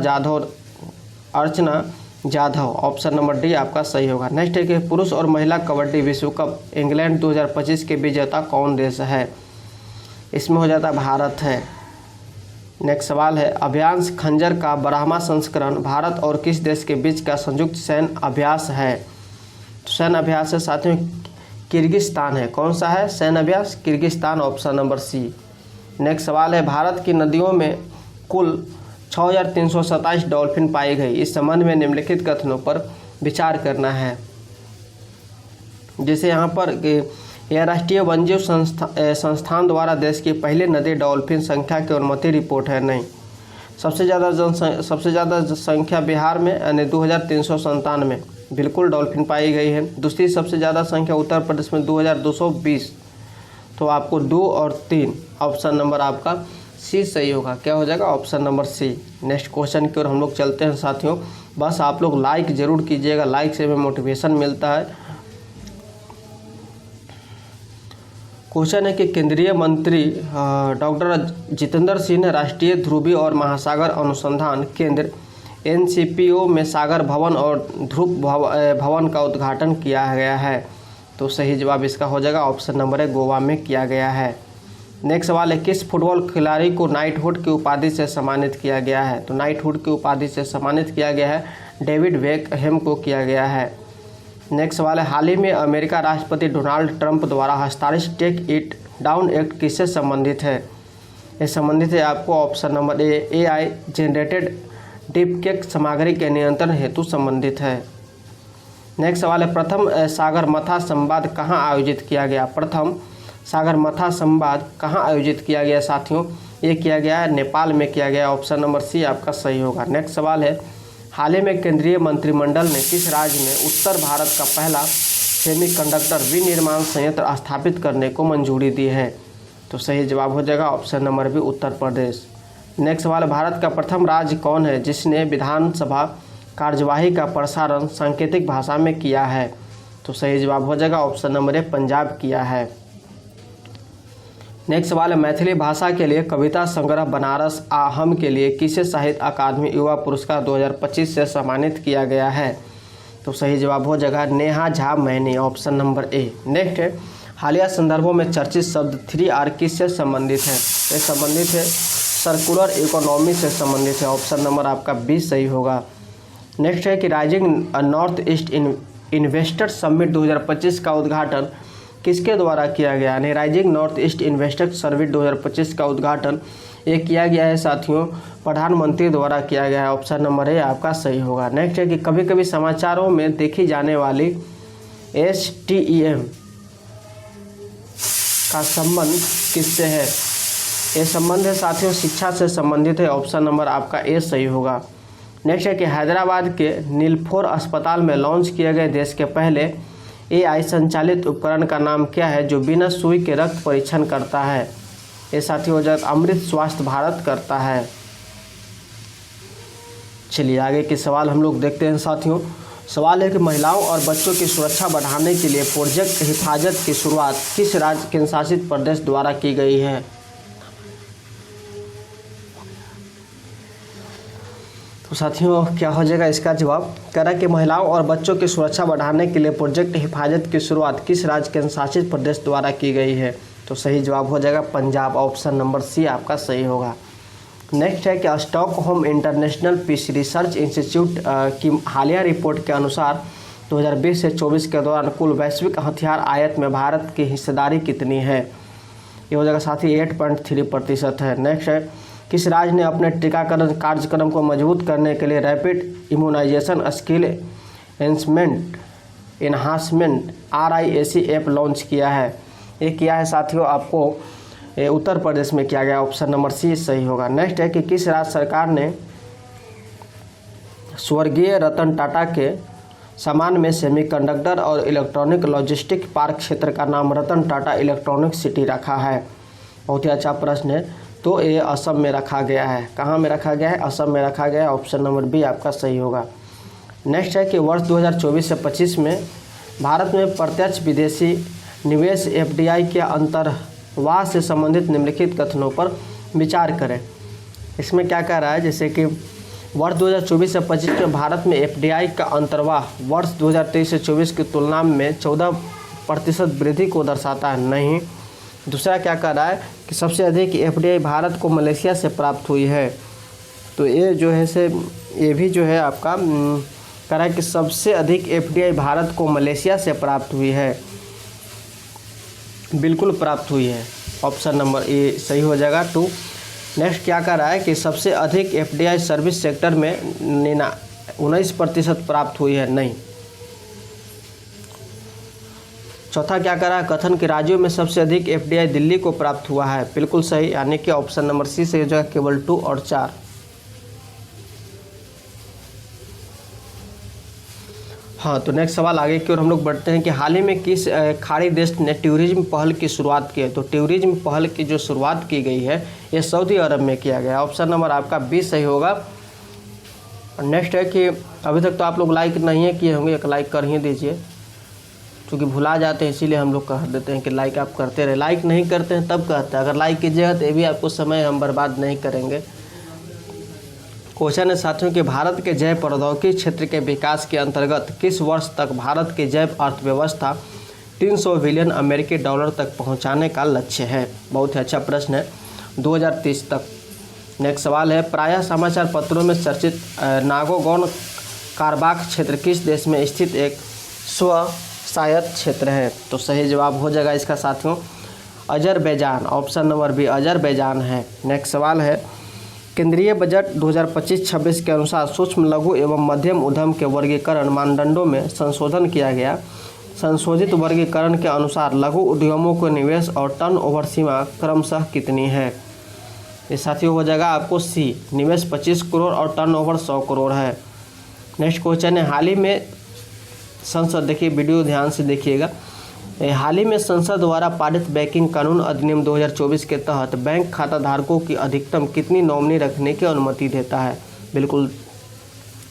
जाधव, ऑप्शन नंबर डी आपका सही होगा। नेक्स्ट है कि पुरुष और महिला कबड्डी विश्व कप इंग्लैंड 2025 के विजेता कौन देश है? इसमें हो जाता भारत है। नेक्स्ट सवाल है अभ्यास खंजर का 12वां संस्करण भारत और किस देश के बीच का संयुक्त सैन्य अभ्यास है? सैन्य अभ्यास है साथियों किर्गिस्तान है। कौन सा है सैन्य अभ्यास? Kyrgyzstan, option number C. Next सवाल है भारत की नदियों में कुल 6327 डॉल्फिन पाई गई, इस संबंध में निम्नलिखित कथनों पर विचार करना है। जैसे यहाँ पर यह राष्ट्रीय वन्यजीव संस्थान द्वारा देश की पहली नदी डॉल्फिन संख्या की अनुमति रिपोर्ट है, नहीं। सबसे ज़्यादा संख्या बिहार में यानी 2397 बिल्कुल डॉल्फिन पाई गई है। दूसरी सबसे ज़्यादा संख्या उत्तर प्रदेश में 2220, तो आपको 2 और 3 ऑप्शन नंबर आपका सी सही होगा। क्या हो जाएगा? Option number C. Next question की ओर हम लोग चलते हैं साथियों। बस आप लोग लाइक ज़रूर कीजिएगा, लाइक से हमें मोटिवेशन मिलता है। क्वेश्चन है कि केंद्रीय मंत्री डॉक्टर जितेंद्र सिंह ने राष्ट्रीय ध्रुवीय और महासागर अनुसंधान केंद्र NCPO में सागर भवन और ध्रुव भवन का उद्घाटन किया गया है? तो सही जवाब इसका हो जाएगा ऑप्शन नंबर है गोवा में किया गया है। नेक्स्ट सवाल है किस फुटबॉल खिलाड़ी को नाइटहुड की उपाधि से सम्मानित किया गया है? तो नाइटहुड की उपाधि से सम्मानित किया गया है डेविड बेकहैम को किया गया है। नेक्स्ट सवाल है हाल ही में अमेरिका राष्ट्रपति डोनाल्ड ट्रंप द्वारा हस्ताक्षरित टेक इट डाउन एक्ट किससे संबंधित है? ये संबंधित है आपको ऑप्शन नंबर ए AI जनरेटेड डीपफेक सामग्री के नियंत्रण हेतु संबंधित है। नेक्स्ट सवाल है प्रथम सागरमाथा संवाद कहाँ आयोजित किया गया? प्रथम सागरमाथा संवाद कहाँ आयोजित किया गया साथियों? ये किया गया है नेपाल में किया गया, ऑप्शन नंबर सी आपका सही होगा। नेक्स्ट सवाल है हाल ही में केंद्रीय मंत्रिमंडल ने किस राज्य में उत्तर भारत का पहला सेमीकंडक्टर विनिर्माण संयंत्र स्थापित करने को मंजूरी दी है? तो सही जवाब हो जाएगा option number B Uttar Pradesh. Next सवाल भारत का प्रथम राज्य कौन है जिसने विधानसभा कार्यवाही का प्रसारण सांकेतिक भाषा में किया है? तो सही जवाब हो जाएगा ऑप्शन नंबर ए पंजाब किया है। नेक्स्ट सवाल है मैथिली भाषा के लिए कविता संग्रह बनारस आहम के लिए किसे साहित्य अकादमी युवा पुरस्कार 2025 से सम्मानित किया गया है? तो सही जवाब हो जाएगा Neha Jha many, option number A. Next है हालिया संदर्भों में चर्चित शब्द 3R किससे संबंधित है? ये संबंधित है सर्कुलर इकोनॉमी से संबंधित है, ऑप्शन नंबर आपका बी सही होगा। नेक्स्ट है कि rising north east investor summit 2025 का उद्घाटन किसके द्वारा किया गया? यानी rising north east investor summit 2025 का उद्घाटन ये किया गया है साथियों प्रधानमंत्री द्वारा किया गया है, ऑप्शन नंबर ए आपका सही होगा। नेक्स्ट है कि कभी कभी समाचारों में देखी जाने वाली STEM का संबंध किससे है? ये संबंध है साथियों शिक्षा से संबंधित है, ऑप्शन नंबर आपका ए सही होगा। नेक्स्ट है कि हैदराबाद के नीलफोर अस्पताल में लॉन्च किए गए देश के पहले AI संचालित उपकरण का नाम क्या है जो बिना सुई के रक्त परीक्षण करता है? ये साथियों हो जाएगा अमृत स्वास्थ्य भारत करता है। चलिए आगे के सवाल हम लोग देखते हैं साथियों। सवाल है कि महिलाओं और बच्चों की सुरक्षा बढ़ाने के लिए प्रोजेक्ट हिफाजत की शुरुआत किस राज्य केंद्र शासित प्रदेश द्वारा की गई है? तो साथियों क्या हो जाएगा इसका जवाब? कह रहा है कि महिलाओं और बच्चों की सुरक्षा बढ़ाने के लिए प्रोजेक्ट हिफाजत की शुरुआत किस राज्य केंद्र शासित प्रदेश द्वारा की गई है? तो सही जवाब हो जाएगा पंजाब, ऑप्शन नंबर सी आपका सही होगा। नेक्स्ट है कि Stockholm International Peace Research Institute की हालिया रिपोर्ट के अनुसार 2020 से 24 के दौरान कुल वैश्विक हथियार आयात में भारत की हिस्सेदारी कितनी है? ये हो जाएगा साथी 8.3% है। नेक्स्ट है, किस राज्य ने अपने टीकाकरण कार्यक्रम को मजबूत करने के लिए rapid immunisation skill enhancement RIAC app launch किया है? ये किया है साथियों आपको उत्तर प्रदेश में किया गया। ऑप्शन नंबर सी सही होगा। नेक्स्ट है कि किस राज्य सरकार ने स्वर्गीय रतन टाटा के सामान में सेमीकंडक्टर और इलेक्ट्रॉनिक लॉजिस्टिक पार्क क्षेत्र का नाम रतन टाटा इलेक्ट्रॉनिक सिटी रखा है? बहुत ही अच्छा प्रश्न है। तो ये असम में रखा गया है। कहाँ में रखा गया है? असम में रखा गया है। ऑप्शन नंबर बी आपका सही होगा। नेक्स्ट है कि वर्ष 2024 से 25 में भारत में प्रत्यक्ष विदेशी निवेश FDI के अंतर्वाह से संबंधित निम्नलिखित कथनों पर विचार करें। इसमें क्या कह रहा है, जैसे कि वर्ष 2024 से 25 में भारत में FDI का अंतर्वाह वर्ष 2023 से 24 की तुलना में 14% वृद्धि को दर्शाता है? नहीं। दूसरा क्या कह रहा है कि सबसे अधिक FDI भारत को मलेशिया से प्राप्त हुई है। तो ये जो है से ये भी जो है आपका कह रहा है कि सबसे अधिक FDI भारत को मलेशिया से प्राप्त हुई है। बिल्कुल प्राप्त हुई है। ऑप्शन नंबर ए सही हो जाएगा 2। नेक्स्ट क्या कर रहा है कि सबसे अधिक FDI सर्विस सेक्टर में 19% प्राप्त हुई है? नहीं। चौथा क्या कर रहा है, कथन के राज्यों में सबसे अधिक FDI दिल्ली को प्राप्त हुआ है? बिल्कुल सही, यानी कि ऑप्शन नंबर सी सही हो जाएगा, केवल 2 और 4। हाँ, तो नेक्स्ट सवाल आगे की ओर हम लोग बढ़ते हैं कि हाल ही में किस खाड़ी देश ने टूरिज्म पहल की शुरुआत की है? तो टूरिज्म पहल की जो शुरुआत की गई है ये सऊदी अरब में किया गया। ऑप्शन नंबर आपका बी सही होगा। नेक्स्ट है कि अभी तक तो आप लोग लाइक नहीं किए होंगे, एक लाइक कर ही दीजिए, क्योंकि भुला जाते हैं इसीलिए हम लोग कह देते हैं कि लाइक आप करते रहे। लाइक नहीं करते हैं तब कहते हैं, अगर लाइक कीजिएगा तो ये भी आपको समय हम बर्बाद नहीं करेंगे। क्वेश्चन है साथियों कि भारत के जैव प्रौद्योगिकी क्षेत्र के विकास के अंतर्गत किस वर्ष तक भारत की जैव अर्थव्यवस्था 300 बिलियन अमेरिकी डॉलर तक पहुंचाने का लक्ष्य है? बहुत ही अच्छा प्रश्न है, 2030 तक। नेक्स्ट सवाल है, प्रायः समाचार पत्रों में चर्चित नागोर्नो काराबाख क्षेत्र किस देश में स्थित एक स्वायत्त क्षेत्र है? तो सही जवाब हो जाएगा इसका साथियों Azerbaijan. Option number B Azerbaijan है। नेक्स्ट सवाल है, केंद्रीय बजट 2025-26 के अनुसार सूक्ष्म लघु एवं मध्यम उद्यम के वर्गीकरण मानदंडों में संशोधन किया गया। संशोधित वर्गीकरण के अनुसार लघु उद्यमों को निवेश और टर्नओवर सीमा क्रमशः कितनी है? ये साथियों हो जाएगा आपको सी, निवेश 25 करोड़ और टर्नओवर 100 करोड़ है। नेक्स्ट क्वेश्चन है, हाल ही में संसद, देखिए वीडियो ध्यान से देखिएगा, हाल ही में संसद द्वारा पारित बैंकिंग कानून अधिनियम 2024 के तहत बैंक खाता धारकों की अधिकतम कितनी नॉमिनी रखने की अनुमति देता है? बिल्कुल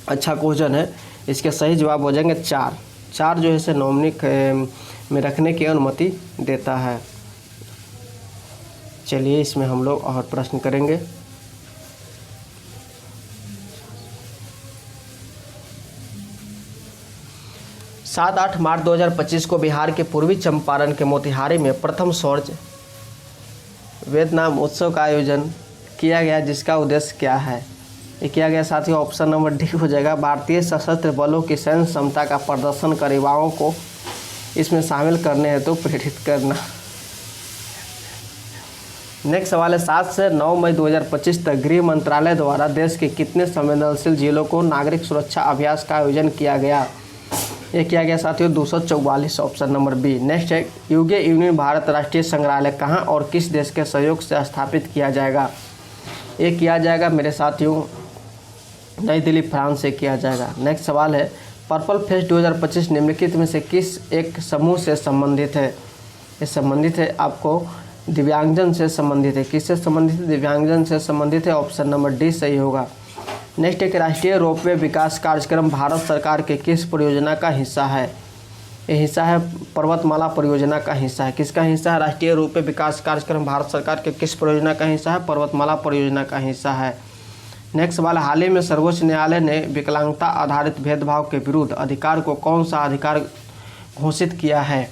अच्छा क्वेश्चन है। इसके सही जवाब हो जाएंगे 4 जो है से नॉमिनी में रखने की अनुमति देता है। चलिए इसमें हम लोग और प्रश्न करेंगे। सात 8 मार्च 2025 को बिहार के पूर्वी चंपारण के मोतिहारी में प्रथम सौर वियतनाम उत्सव का आयोजन किया गया, जिसका उद्देश्य क्या है? ये किया गया साथियों ऑप्शन नंबर डी हो जाएगा, भारतीय सशस्त्र बलों की सैन्य क्षमता का प्रदर्शन कर युवाओं को इसमें शामिल करने हेतु प्रेरित करना। नेक्स्ट सवाल है, 7 से 9 मई 2025 तक गृह मंत्रालय द्वारा देश के कितने संवेदनशील जिलों को नागरिक सुरक्षा अभ्यास का आयोजन किया गया? ये किया गया साथियों 244। Option number B. नेक्स्ट है, यूगे यूनियन भारत राष्ट्रीय संग्रहालय कहाँ और किस देश के सहयोग से स्थापित किया जाएगा? ये किया जाएगा मेरे साथियों नई दिल्ली फ्रांस से किया जाएगा। नेक्स्ट सवाल है, पर्पल फेस्ट 2025 निम्नलिखित में से किस एक समूह से संबंधित है? ये संबंधित है आपको दिव्यांगजन से संबंधित है। किससे संबंधित है? दिव्यांगजन से संबंधित है। ऑप्शन नंबर डी सही होगा। नेक्स्ट एक, राष्ट्रीय रोपवे विकास कार्यक्रम भारत सरकार के किस परियोजना का हिस्सा है? ये हिस्सा है पर्वतमाला परियोजना का हिस्सा है। किसका हिस्सा है? राष्ट्रीय रोपवे विकास कार्यक्रम भारत सरकार के किस परियोजना का हिस्सा है? पर्वतमाला परियोजना का हिस्सा है। नेक्स्ट सवाल, हाल ही में सर्वोच्च न्यायालय ने विकलांगता आधारित भेदभाव के विरुद्ध अधिकार को कौन सा अधिकार घोषित किया है?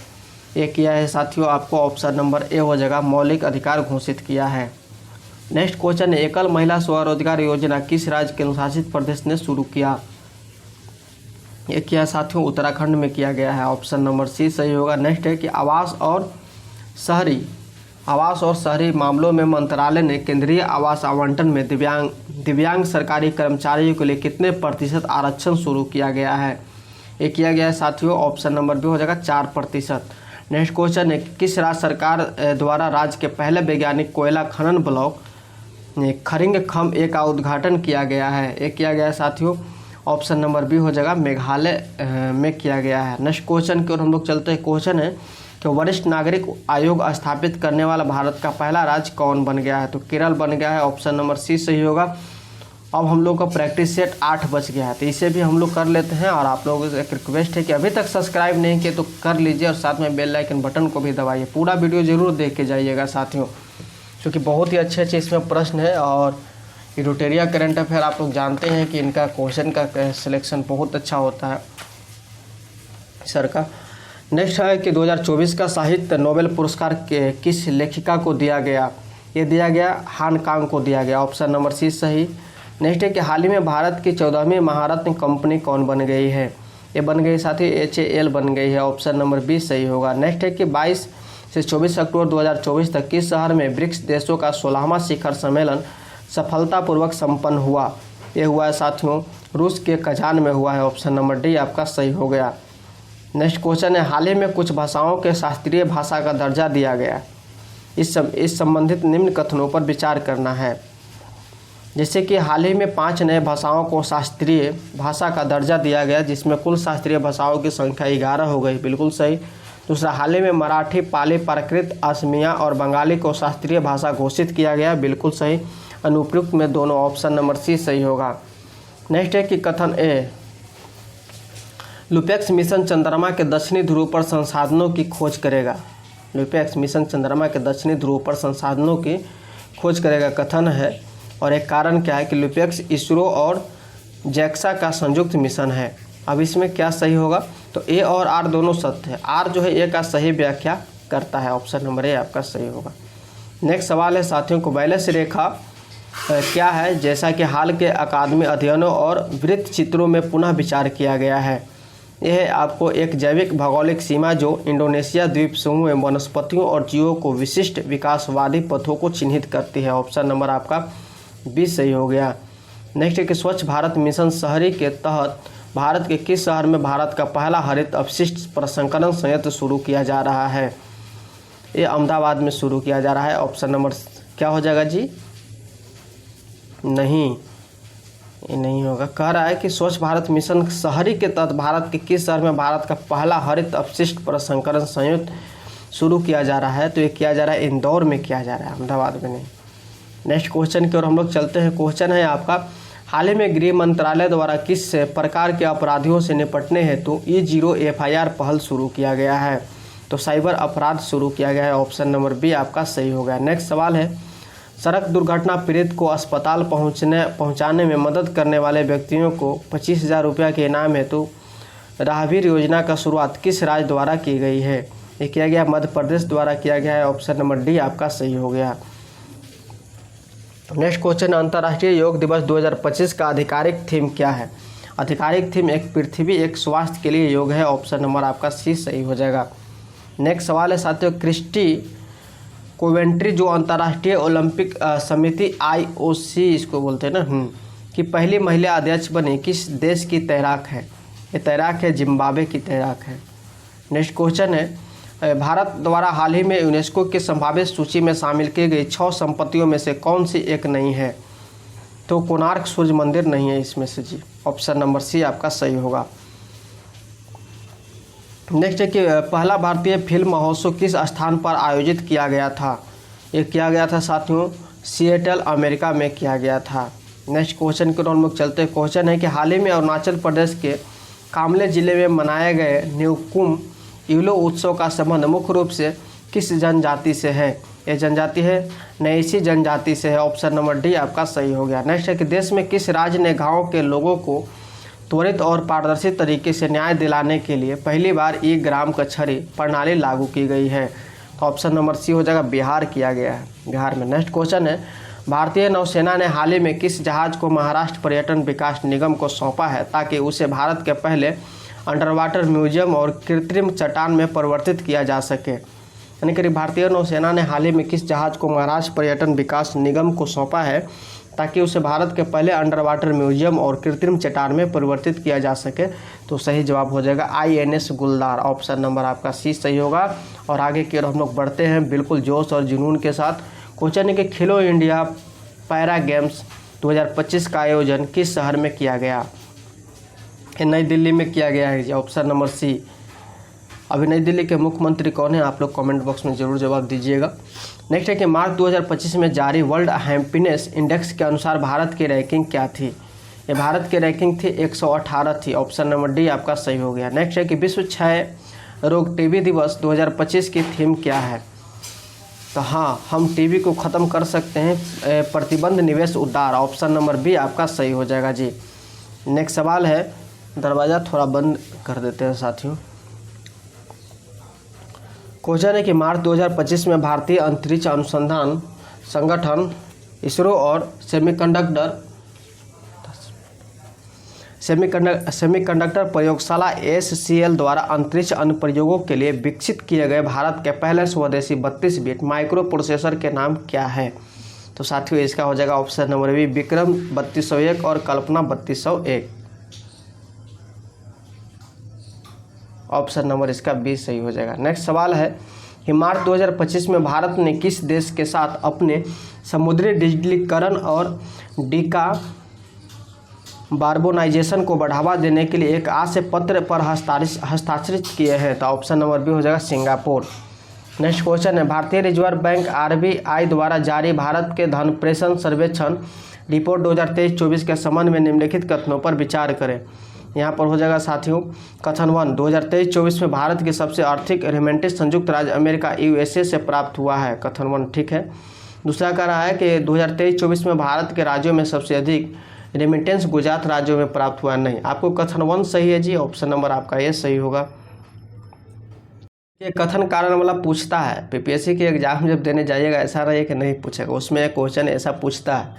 ये किया है साथियों आपको ऑप्शन नंबर ए हो जाएगा, मौलिक अधिकार घोषित किया है। नेक्स्ट क्वेश्चन है, एकल महिला स्वरोजगार योजना किस राज्य के अनुशासित प्रदेश ने शुरू किया? ये किया साथियों उत्तराखंड में किया गया है। ऑप्शन नंबर सी सही होगा। नेक्स्ट है कि आवास और शहरी आवास और शहरी मामलों में मंत्रालय ने केंद्रीय आवास आवंटन में दिव्यांग सरकारी कर्मचारियों के लिए कितने प्रतिशत आरक्षण शुरू किया गया है? ये किया गया है साथियों, ऑप्शन नंबर बी हो जाएगा 4%। नेक्स्ट क्वेश्चन है, किस राज्य सरकार द्वारा राज्य के पहले वैज्ञानिक कोयला खनन ब्लॉक खरिंग खम ए का उद्घाटन किया गया है? ये किया गया है साथियों, ऑप्शन नंबर बी हो जाएगा मेघालय में किया गया है। नेक्स्ट क्वेश्चन की ओर हम लोग चलते हैं। क्वेश्चन है कि वरिष्ठ नागरिक आयोग स्थापित करने वाला भारत का पहला राज्य कौन बन गया है? तो केरल बन गया है, ऑप्शन नंबर सी सही होगा। अब हम लोग का प्रैक्टिस सेट 8 बच गया है, तो इसे भी हम लोग कर लेते हैं। और आप लोगों से एक रिक्वेस्ट है कि अभी तक सब्सक्राइब नहीं किए तो कर लीजिए और साथ में बेल आइकन बटन को भी दबाइए। पूरा वीडियो जरूर देख के जाइएगा साथियों, क्योंकि बहुत ही अच्छे अच्छे इसमें प्रश्न है। और रोटेरिया करंट अफेयर आप लोग जानते हैं कि इनका क्वेश्चन का सिलेक्शन बहुत अच्छा होता है सर का। नेक्स्ट है कि 2024 का साहित्य नोबेल पुरस्कार किस लेखिका को दिया गया? ये दिया गया हान कांग को दिया गया, ऑप्शन नंबर सी सही। नेक्स्ट है कि हाल ही में भारत की 14वीं महारत्न कंपनी कौन बन गई है? ये बन गई साथी HAL बन गई है, ऑप्शन नंबर बी सही होगा। नेक्स्ट है कि 22 से 24 अक्टूबर 2024 तक किस शहर में ब्रिक्स देशों का 16वां शिखर सम्मेलन सफलतापूर्वक संपन्न हुआ? ये हुआ है साथियों रूस के कजान में हुआ है, ऑप्शन नंबर डी आपका सही हो गया। नेक्स्ट क्वेश्चन है, हाल ही में कुछ भाषाओं के शास्त्रीय भाषा का दर्जा दिया गया, इस संबंधित निम्न कथनों पर विचार करना है। जैसे कि हाल ही में 5 नए भाषाओं को शास्त्रीय भाषा का दर्जा दिया गया, जिसमें कुल शास्त्रीय भाषाओं की संख्या 11 हो गई, बिल्कुल सही। दूसरा, हाल ही में मराठी, पाली, प्राकृत, असमिया और बंगाली को शास्त्रीय भाषा घोषित किया गया, बिल्कुल सही। अनुपयुक्त में दोनों, ऑप्शन नंबर सी सही होगा। नेक्स्ट है कि कथन ए, लुपेक्स मिशन चंद्रमा के दक्षिणी ध्रुव पर संसाधनों की खोज करेगा। लुपेक्स मिशन चंद्रमा के दक्षिणी ध्रुव पर संसाधनों की खोज करेगा कथन है। और एक कारण क्या है कि लुपेक्स इसरो और जैक्सा का संयुक्त मिशन है। अब इसमें क्या सही होगा? तो ए और आर दोनों सत्य है। आर जो है ए का सही व्याख्या करता है, ऑप्शन नंबर ए आपका सही होगा। नेक्स्ट सवाल है साथियों को, बैलेंस रेखा क्या है? जैसा कि हाल के अकादमी अध्ययनों और वृत्त चित्रों में पुनः विचार किया गया है। यह आपको एक जैविक भौगोलिक सीमा जो इंडोनेशिया द्वीप समूह में वनस्पतियों और जीवों को विशिष्ट विकासवादी पथों को चिन्हित करती है, ऑप्शन नंबर आपका बी सही हो गया। नेक्स्ट है कि स्वच्छ भारत मिशन शहरी के तहत भारत के किस शहर में भारत का पहला हरित अपशिष्ट प्रसंस्करण संयंत्र शुरू किया जा रहा है? ये अहमदाबाद में शुरू किया जा रहा है, ऑप्शन नंबर क्या हो जाएगा जी? नहीं, ये नहीं होगा। कह रहा है कि स्वच्छ भारत मिशन शहरी के तहत भारत के किस शहर में भारत का पहला हरित अपशिष्ट प्रसंस्करण संयंत्र शुरू किया जा रहा है? तो ये किया जा रहा है इंदौर में किया जा रहा है, अहमदाबाद में नहीं। नेक्स्ट क्वेश्चन की ओर हम लोग चलते हैं। क्वेश्चन है आपका, हाल ही में गृह मंत्रालय द्वारा किस प्रकार के अपराधियों से निपटने हेतु E0 FIR पहल शुरू किया गया है? तो साइबर अपराध शुरू किया गया है, ऑप्शन नंबर बी आपका सही हो गया। नेक्स्ट सवाल है, सड़क दुर्घटना पीड़ित को अस्पताल पहुंचाने में मदद करने वाले व्यक्तियों को 25,000 रुपये के इनाम हेतु राहवीर योजना का शुरुआत किस राज्य द्वारा की गई है? ये किया गया मध्य प्रदेश द्वारा किया गया है, ऑप्शन नंबर डी आपका सही हो गया। नेक्स्ट क्वेश्चन, अंतर्राष्ट्रीय योग दिवस 2025 का आधिकारिक थीम क्या है? आधिकारिक थीम एक पृथ्वी एक स्वास्थ्य के लिए योग है, ऑप्शन नंबर आपका सी सही हो जाएगा। नेक्स्ट सवाल है साथियों, क्रिस्टी कोवेंट्री जो अंतर्राष्ट्रीय ओलंपिक समिति IOC इसको बोलते हैं ना कि पहली महिला अध्यक्ष बनी, किस देश की तैराक है? ये तैराक है जिम्बाब्वे की तैराक है। नेक्स्ट क्वेश्चन है, भारत द्वारा हाल ही में यूनेस्को की संभावित सूची में शामिल की गई 6 संपत्तियों में से कौन सी एक नहीं है? तो कोणार्क सूर्य मंदिर नहीं है इसमें से जी, ऑप्शन नंबर सी आपका सही होगा। नेक्स्ट है कि पहला भारतीय फिल्म महोत्सव किस स्थान पर आयोजित किया गया था? ये किया गया था साथियों सिएटल अमेरिका में किया गया था। नेक्स्ट क्वेश्चन के हम लोग चलते हैं। क्वेश्चन है कि हाल ही में अरुणाचल प्रदेश के कामले जिले में मनाए गए न्यूकुम यूलो उत्सव का संबंध मुख्य रूप से किस जनजाति से है? ये जनजाति है नैसी जनजाति से है, ऑप्शन नंबर डी आपका सही हो गया। नेक्स्ट है कि देश में किस राज्य ने गाँव के लोगों को त्वरित और पारदर्शी तरीके से न्याय दिलाने के लिए पहली बार ई-ग्राम कचहरी प्रणाली लागू की गई है? तो ऑप्शन नंबर सी हो जाएगा, बिहार किया गया है, बिहार में। नेक्स्ट क्वेश्चन है, भारतीय नौसेना ने हाल ही में किस जहाज को महाराष्ट्र पर्यटन विकास निगम को सौंपा है ताकि उसे भारत के पहले अंडर वाटर म्यूजियम और कृत्रिम चट्टान में परिवर्तित किया जा सके? यानी कि भारतीय नौसेना ने हाल ही में किस जहाज़ को महाराष्ट्र पर्यटन विकास निगम को सौंपा है ताकि उसे भारत के पहले अंडर वाटर म्यूजियम और कृत्रिम चट्टान में परिवर्तित किया जा सके? तो सही जवाब हो जाएगा INS गुलदार। ऑप्शन नंबर आपका सी सही होगा। और आगे की ओर हम लोग बढ़ते हैं बिल्कुल जोश और जुनून के साथ। क्वेश्चन है कि खेलो इंडिया पैरा गेम्स 2025 का आयोजन किस शहर में किया गया? नई दिल्ली में किया गया है जी। ऑप्शन नंबर सी। अभी नई दिल्ली के मुख्यमंत्री कौन है? आप लोग कमेंट बॉक्स में ज़रूर जवाब दीजिएगा। नेक्स्ट है कि मार्च 2025 में जारी वर्ल्ड हैप्पीनेस इंडेक्स के अनुसार भारत की रैंकिंग क्या थी? ये भारत की रैंकिंग थी 118 थी। ऑप्शन नंबर डी आपका सही हो गया। नेक्स्ट है कि विश्व क्षय रोग टीबी दिवस 2025 की थीम क्या है? तो हाँ, हम टीबी को ख़त्म कर सकते हैं, प्रतिबंध निवेश उद्धार। ऑप्शन नंबर बी आपका सही हो जाएगा जी। नेक्स्ट सवाल है, दरवाज़ा थोड़ा बंद कर देते हैं साथियों। क्वेश्चन है कि मार्च 2025 में भारतीय अंतरिक्ष अनुसंधान संगठन इसरो और सेमीकंडक्टर प्रयोगशाला SCL द्वारा अंतरिक्ष अनुप्रयोगों के लिए विकसित किए गए भारत के पहले स्वदेशी 32 बिट माइक्रो प्रोसेसर के नाम क्या है? तो साथियों इसका हो जाएगा ऑप्शन नंबर बी विक्रम 3201 और कल्पना 3201। ऑप्शन नंबर इसका बी सही हो जाएगा। नेक्स्ट सवाल है कि मार्च 2025 में भारत ने किस देश के साथ अपने समुद्री डिजिटलीकरण और डिकार्बोनाइजेशन को बढ़ावा देने के लिए एक आशय पत्र पर हस्ताक्षरित किए हैं? तो ऑप्शन नंबर बी हो जाएगा सिंगापुर। नेक्स्ट क्वेश्चन है, भारतीय रिजर्व बैंक RBI द्वारा जारी भारत के धन प्रेषण सर्वेक्षण रिपोर्ट 2023-24 के संबंध में निम्नलिखित कथनों पर विचार करें। यहाँ पर हो जाएगा साथियों कथन 1, 2023-24 में भारत की सबसे आर्थिक रेमिटेंस संयुक्त राज्य अमेरिका USA से प्राप्त हुआ है। कथन 1 ठीक है। दूसरा कह रहा है कि 2023-24 में भारत के राज्यों में सबसे अधिक रेमिटेंस गुजरात राज्यों में प्राप्त हुआ। नहीं, आपको कथन 1 सही है जी। ऑप्शन नंबर आपका ये सही होगा। ये कथन कारण वाला पूछता है, PPSC के एग्जाम जब देने जाइएगा ऐसा रहे कि नहीं पूछेगा, उसमें क्वेश्चन ऐसा पूछता है,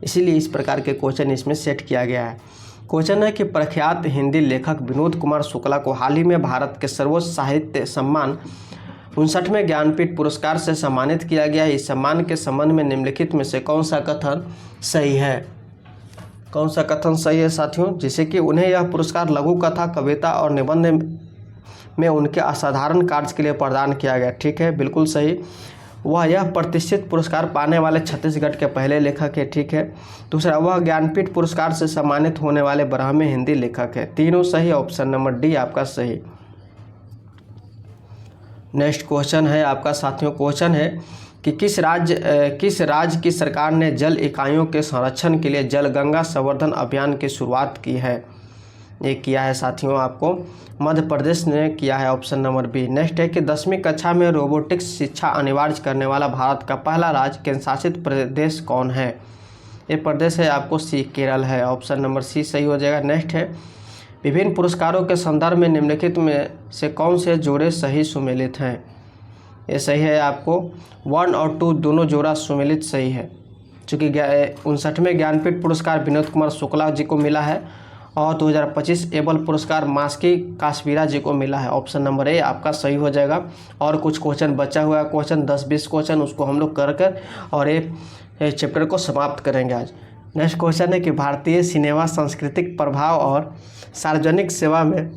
इसीलिए इस प्रकार के क्वेश्चन इसमें सेट किया गया है। क्वेश्चन है कि प्रख्यात हिंदी लेखक विनोद कुमार शुक्ला को हाल ही में भारत के सर्वोच्च साहित्य सम्मान 59वें ज्ञानपीठ पुरस्कार से सम्मानित किया गया है। इस सम्मान के संबंध में निम्नलिखित में से कौन सा कथन सही है? कौन सा कथन सही है साथियों? जैसे कि उन्हें यह पुरस्कार लघु कथा, कविता और निबंध में उनके असाधारण कार्य के लिए प्रदान किया गया। ठीक है, बिल्कुल सही। वह यह प्रतिष्ठित पुरस्कार पाने वाले छत्तीसगढ़ के पहले लेखक है। ठीक है। दूसरा, वह ज्ञानपीठ पुरस्कार से सम्मानित होने वाले ब्राह्मी हिंदी लेखक है। तीनों सही। ऑप्शन नंबर डी आपका सही। नेक्स्ट क्वेश्चन है आपका साथियों, क्वेश्चन है कि किस राज्य की सरकार ने जल इकाइयों के संरक्षण के लिए जल गंगा संवर्धन अभियान की शुरुआत की है? ये किया है साथियों आपको मध्य प्रदेश ने किया है। Option number B. नेक्स्ट है कि 10वीं कक्षा में रोबोटिक्स शिक्षा अनिवार्य करने वाला भारत का पहला राज्य केंद्र शासित प्रदेश कौन है? ये प्रदेश है आपको सी केरल है। ऑप्शन नंबर सी सही हो जाएगा। नेक्स्ट है, विभिन्न पुरस्कारों के संदर्भ में निम्नलिखित में से कौन से जोड़े सही सुमेलित हैं? ये सही है आपको 1 और 2 दोनों जोड़ा सुमेलित सही है, चूँकि 59वें ज्ञानपीठ पुरस्कार विनोद कुमार शुक्ला जी को मिला है और 2025 एबल पुरस्कार मास्की काश्मीरा जी को मिला है। ऑप्शन नंबर ए आपका सही हो जाएगा। और कुछ क्वेश्चन बचा हुआ है, क्वेश्चन 10-20 क्वेश्चन, उसको हम लोग कर और ये चैप्टर को समाप्त करेंगे आज। नेक्स्ट क्वेश्चन है कि भारतीय सिनेमा सांस्कृतिक प्रभाव और सार्वजनिक सेवा में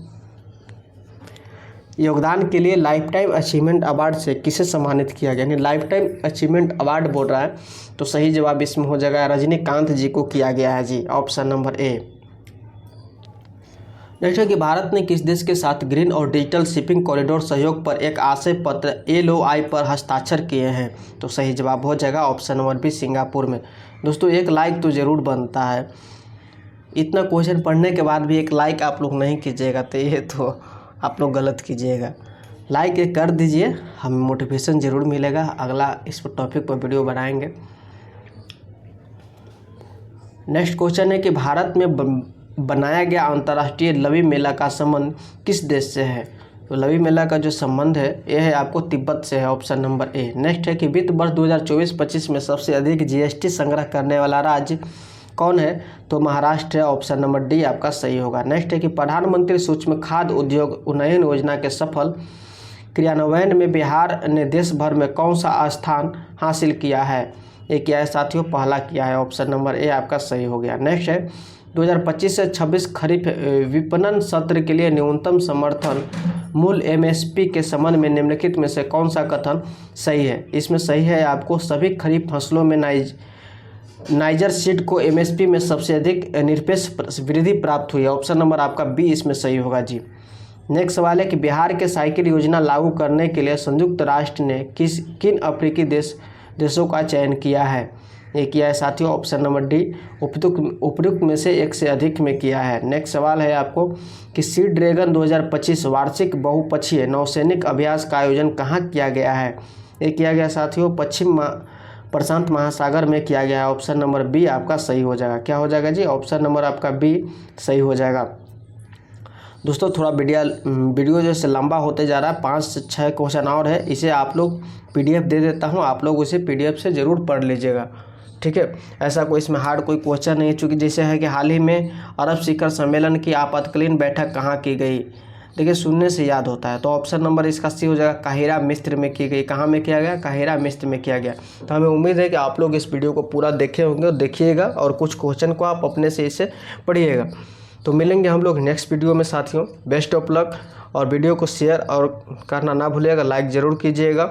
योगदान के लिए लाइफ टाइम अचीवमेंट अवार्ड से किसे सम्मानित किया गया? यानी लाइफ टाइम अचीवमेंट अवार्ड बोल रहा है, तो सही जवाब इसमें हो जाएगा रजनीकांत जी को किया गया है जी। Option number A. नेक्स्ट है कि भारत ने किस देश के साथ ग्रीन और डिजिटल शिपिंग कॉरिडोर सहयोग पर एक आशय पत्र LOI पर हस्ताक्षर किए हैं? तो सही जवाब हो जाएगा ऑप्शन नंबर बी सिंगापुर में। दोस्तों एक लाइक तो ज़रूर बनता है, इतना क्वेश्चन पढ़ने के बाद भी एक लाइक आप लोग नहीं कीजिएगा तो ये तो आप लोग गलत कीजिएगा। लाइक कर दीजिए, हमें मोटिवेशन ज़रूर मिलेगा, अगला इस टॉपिक पर वीडियो बनाएंगे। नेक्स्ट क्वेश्चन है कि भारत में बनाया गया अंतर्राष्ट्रीय लवी मेला का संबंध किस देश से है? तो लवी मेला का जो संबंध है यह है आपको तिब्बत से है। Option number A. नेक्स्ट है कि वित्त वर्ष 2024-25 में सबसे अधिक GST संग्रह करने वाला राज्य कौन है? तो महाराष्ट्र है। ऑप्शन नंबर डी आपका सही होगा। नेक्स्ट है कि प्रधानमंत्री सूक्ष्म खाद्य उद्योग उन्नयन योजना के सफल क्रियान्वयन में बिहार ने देश भर में कौन सा स्थान हासिल किया है? ये किया है साथियों, पहला किया है। ऑप्शन नंबर ए आपका सही हो गया। नेक्स्ट है 2025 से 26 खरीफ विपणन सत्र के लिए न्यूनतम समर्थन मूल्य एमएसपी के संबंध में निम्नलिखित में से कौन सा कथन सही है? इसमें सही है आपको सभी खरीफ फसलों में नाइजर सीड को एमएसपी में सबसे अधिक निरपेक्ष वृद्धि प्राप्त हुई है। ऑप्शन नंबर आपका बी इसमें सही होगा जी। नेक्स्ट सवाल है कि बिहार के साइकिल योजना लागू करने के लिए संयुक्त राष्ट्र ने किन अफ्रीकी देशों का चयन किया है? ये किया है साथियों, ऑप्शन नंबर डी उपयुक्त में से एक से अधिक में किया है। नेक्स्ट सवाल है आपको कि सी ड्रैगन 2025 वार्षिक बहुपक्षीय नौसैनिक अभ्यास का आयोजन कहाँ किया गया है? ये किया गया साथियों पश्चिम प्रशांत महासागर में किया गया है। ऑप्शन नंबर बी आपका सही हो जाएगा। क्या हो जाएगा जी? ऑप्शन नंबर आपका बी सही हो जाएगा। दोस्तों थोड़ा वीडियो जैसे लंबा होते जा रहा है, 5 से 6 क्वेश्चन और है, इसे आप लोग पीडीएफ दे देता हूं, आप लोग उसे पीडीएफ से ज़रूर पढ़ लीजिएगा, ठीक है। ऐसा कोई इसमें हार्ड कोई क्वेश्चन नहीं है, चूँकि जैसे है कि हाल ही में अरब शिखर सम्मेलन की आपातकालीन बैठक कहाँ की गई? देखिए सुनने से याद होता है, तो ऑप्शन नंबर इसका सी हो जाएगा, काहिरा मिस्र में की गई। कहाँ में किया गया? काहिरा मिस्र में किया गया। तो हमें उम्मीद है कि आप लोग इस वीडियो को पूरा देखे होंगे और देखिएगा और कुछ क्वेश्चन को आप अपने से इसे पढ़िएगा। तो मिलेंगे हम लोग नेक्स्ट वीडियो में साथियों। बेस्ट ऑफ लक, और वीडियो को शेयर और करना ना भूलिएगा, लाइक ज़रूर कीजिएगा।